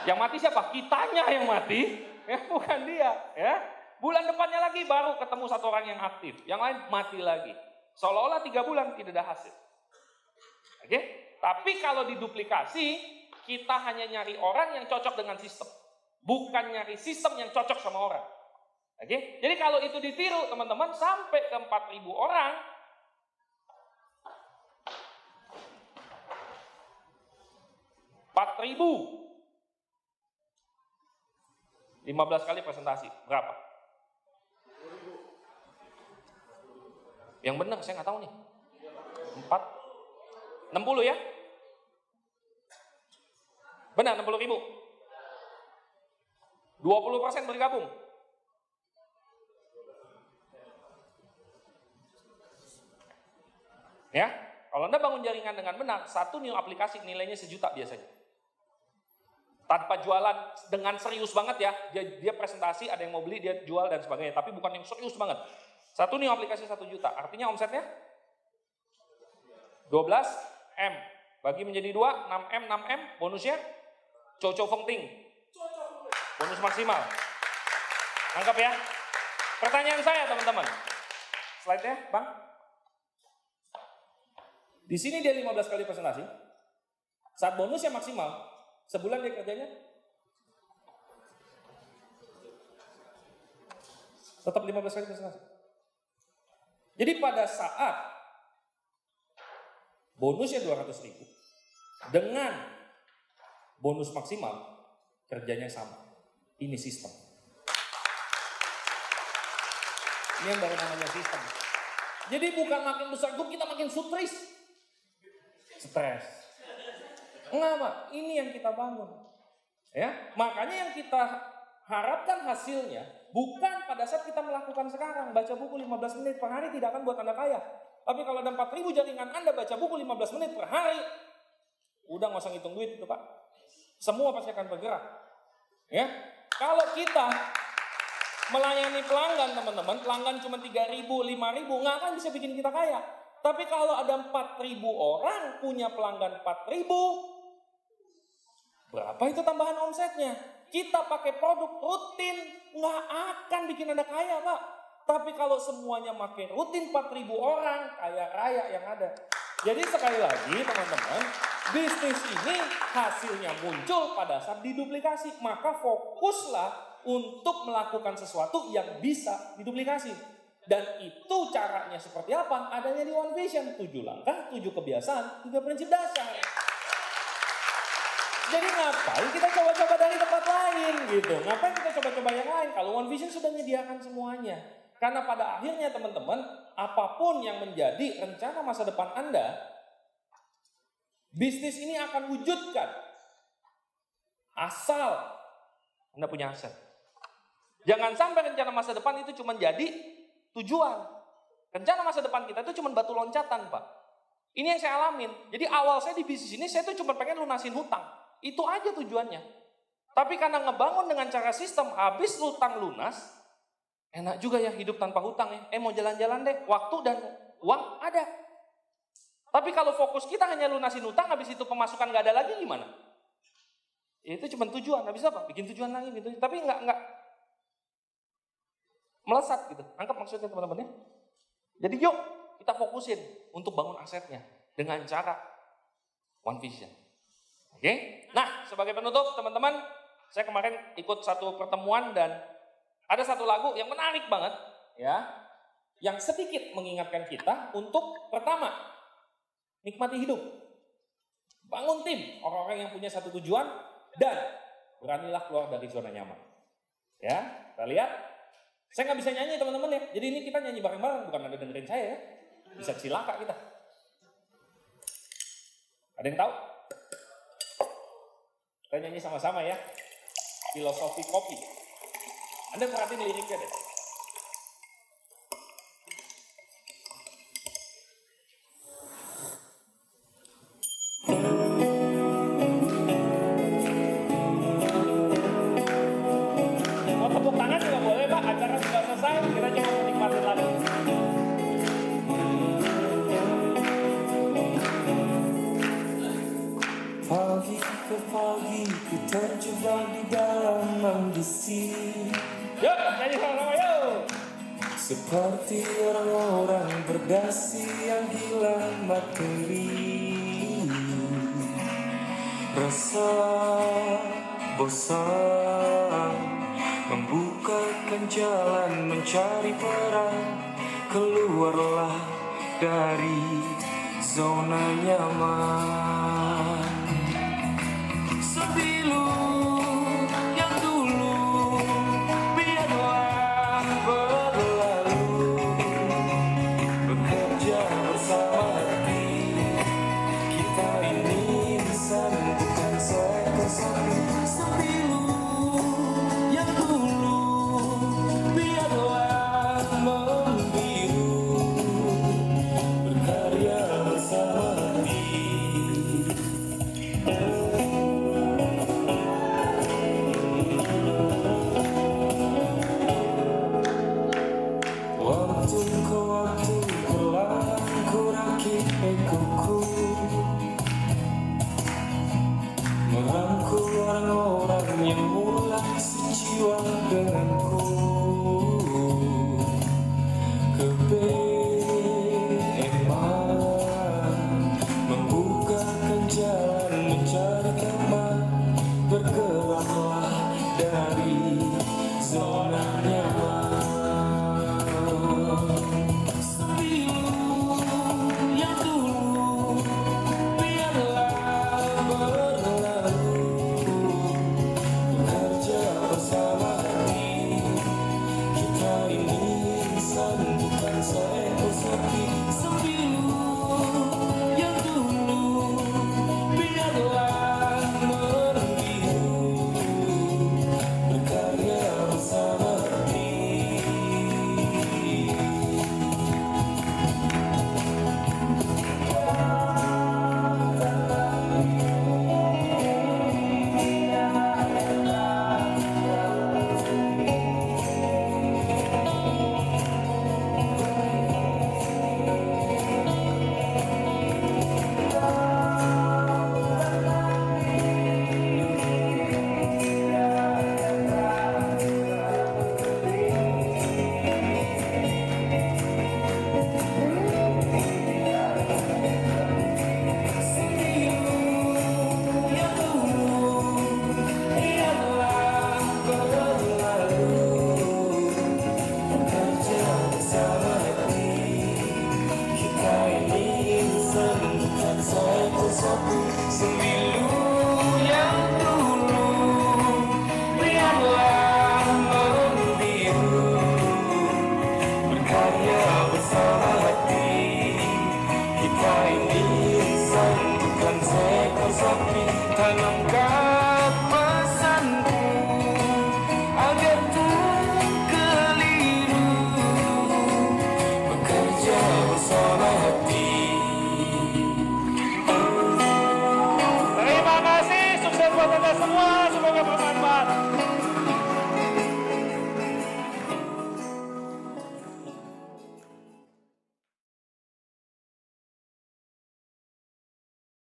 [SPEAKER 3] Yang mati siapa? Kitanya yang mati, ya bukan dia. Ya. Bulan depannya lagi baru ketemu 1 orang yang aktif, yang lain mati lagi. Seolah-olah 3 bulan tidak ada hasil. Oke? Tapi kalau diduplikasi, kita hanya nyari orang yang cocok dengan sistem. Bukan nyari sistem yang cocok sama orang. Oke? Jadi kalau itu ditiru teman-teman sampai ke 4.000 orang. 4.000. 15 kali presentasi. Berapa? Yang benar saya nggak tahu nih. 60 ya? Benar 60.000. 20% bergabung. Ya, kalau Anda bangun jaringan dengan benar, 1 new aplikasi nilainya 1 juta biasanya. Tanpa jualan, dengan serius banget ya. Dia presentasi, ada yang mau beli, dia jual dan sebagainya. Tapi bukan yang serius banget. 1 new aplikasi 1 juta. Artinya omsetnya 12M. Bagi menjadi 2, 6M, 6M. Bonusnya Coco Fengting. Bonus maksimal. Nangkap ya? Pertanyaan saya teman-teman. Slide-nya, Bang. Di sini dia 15 kali presentasi. Saat bonusnya maksimal, sebulan dia kerjanya tetap 15 kali presentasi. Jadi pada saat bonusnya 200.000 dengan bonus maksimal, kerjanya sama. Ini sistem. Ini yang baru namanya sistem. Jadi bukan makin besar grup kita makin stres. Enggak, Pak. Ini yang kita bangun. Ya, makanya yang kita harapkan hasilnya bukan pada saat kita melakukan sekarang. Baca buku 15 menit per hari tidak akan buat Anda kaya. Tapi kalau ada 4.000 jaringan Anda baca buku 15 menit per hari, udah nggak usah ngitung duit itu Pak. Semua pasti akan bergerak. Ya, kalau kita melayani pelanggan teman-teman, pelanggan cuma 3.000, 5.000, nggak akan bisa bikin kita kaya. Tapi kalau ada 4.000 orang punya pelanggan 4.000, berapa itu tambahan omsetnya? Kita pakai produk rutin, nggak akan bikin Anda kaya Pak. Tapi kalau semuanya makin rutin 4.000 orang, kaya raya yang ada. Jadi sekali lagi teman-teman, bisnis ini hasilnya muncul pada saat diduplikasi. Maka fokuslah untuk melakukan sesuatu yang bisa diduplikasi. Dan itu caranya seperti apa? Adanya di One Vision. 7 langkah, 7 kebiasaan, 3 prinsip dasar. Jadi ngapain kita coba-coba dari tempat lain gitu? Ngapain kita coba-coba yang lain? Kalau One Vision sudah menyediakan semuanya. Karena pada akhirnya teman-teman, apapun yang menjadi rencana masa depan Anda, bisnis ini akan wujudkan. Asal Anda punya aset. Jangan sampai rencana masa depan itu cuma jadi tujuan. Rencana masa depan kita itu cuma batu loncatan, Pak. Ini yang saya alamin. Jadi awal saya di bisnis ini, saya tuh cuma pengen lunasin hutang. Itu aja tujuannya. Tapi karena ngebangun dengan cara sistem, habis hutang lunas, enak juga ya hidup tanpa hutang ya. Mau jalan-jalan deh, waktu dan uang ada. Tapi kalau fokus kita hanya lunasin hutang, habis itu pemasukan nggak ada lagi gimana? Ya, itu cuma tujuan, habis apa? Bikin tujuan lagi gitu. Tapi nggak melesat gitu. Angkat maksudnya teman-teman ya. Jadi yuk kita fokusin untuk bangun asetnya dengan cara One Vision. Oke? Nah, sebagai penutup teman-teman, saya kemarin ikut satu pertemuan dan ada satu lagu yang menarik banget ya, yang sedikit mengingatkan kita untuk pertama, nikmati hidup. Bangun tim, orang-orang yang punya satu tujuan dan beranilah keluar dari zona nyaman. Ya, kita lihat. Saya nggak bisa nyanyi teman-teman ya, jadi ini kita nyanyi bareng-bareng, bukan ada dengerin saya ya. Bisa cilaka kita. Ada yang tahu? Kita nyanyi sama-sama ya. Filosofi kopi. Anda perhatiin liriknya deh. Mau tepuk tangan juga boleh Pak, acara sudah selesai, kita cuma mau nikmatin lagi.
[SPEAKER 4] Pagi ke pagi ku terjebak di dalam ambisi.
[SPEAKER 3] Yuk, nyanyi sama-sama yuk.
[SPEAKER 4] Seperti orang-orang berdasi yang gila materi. Rasa bosan membukakan jalan mencari peran. Keluarlah dari zona nyaman. Sembilu yang dulu biarlah berlalu. Bekerja bersama hati, kita ini disambutkan seekor sapi. Sembilu yang dulu biarlah membiru. Berkarya bersama hati. Waktu ke waktu perlahan ku rakit egoku, merangkul orang-orang yang mulai sejiwa denganku. Kebeeman membukakan jalan mencari teman. Bergeraklah dari zona nyaman. Sembilu yang dulu biarlah berlalu. Bekerja bersama hati, kita ini insan bukan seekor sapi. Sembilu yang dulu biarlah membiru. Berkarya bersama hati. Sembilu yang dulu biarlah membiru. Berkarya bersama hati, kita ini insan bukan seekor sapi. Tanamkan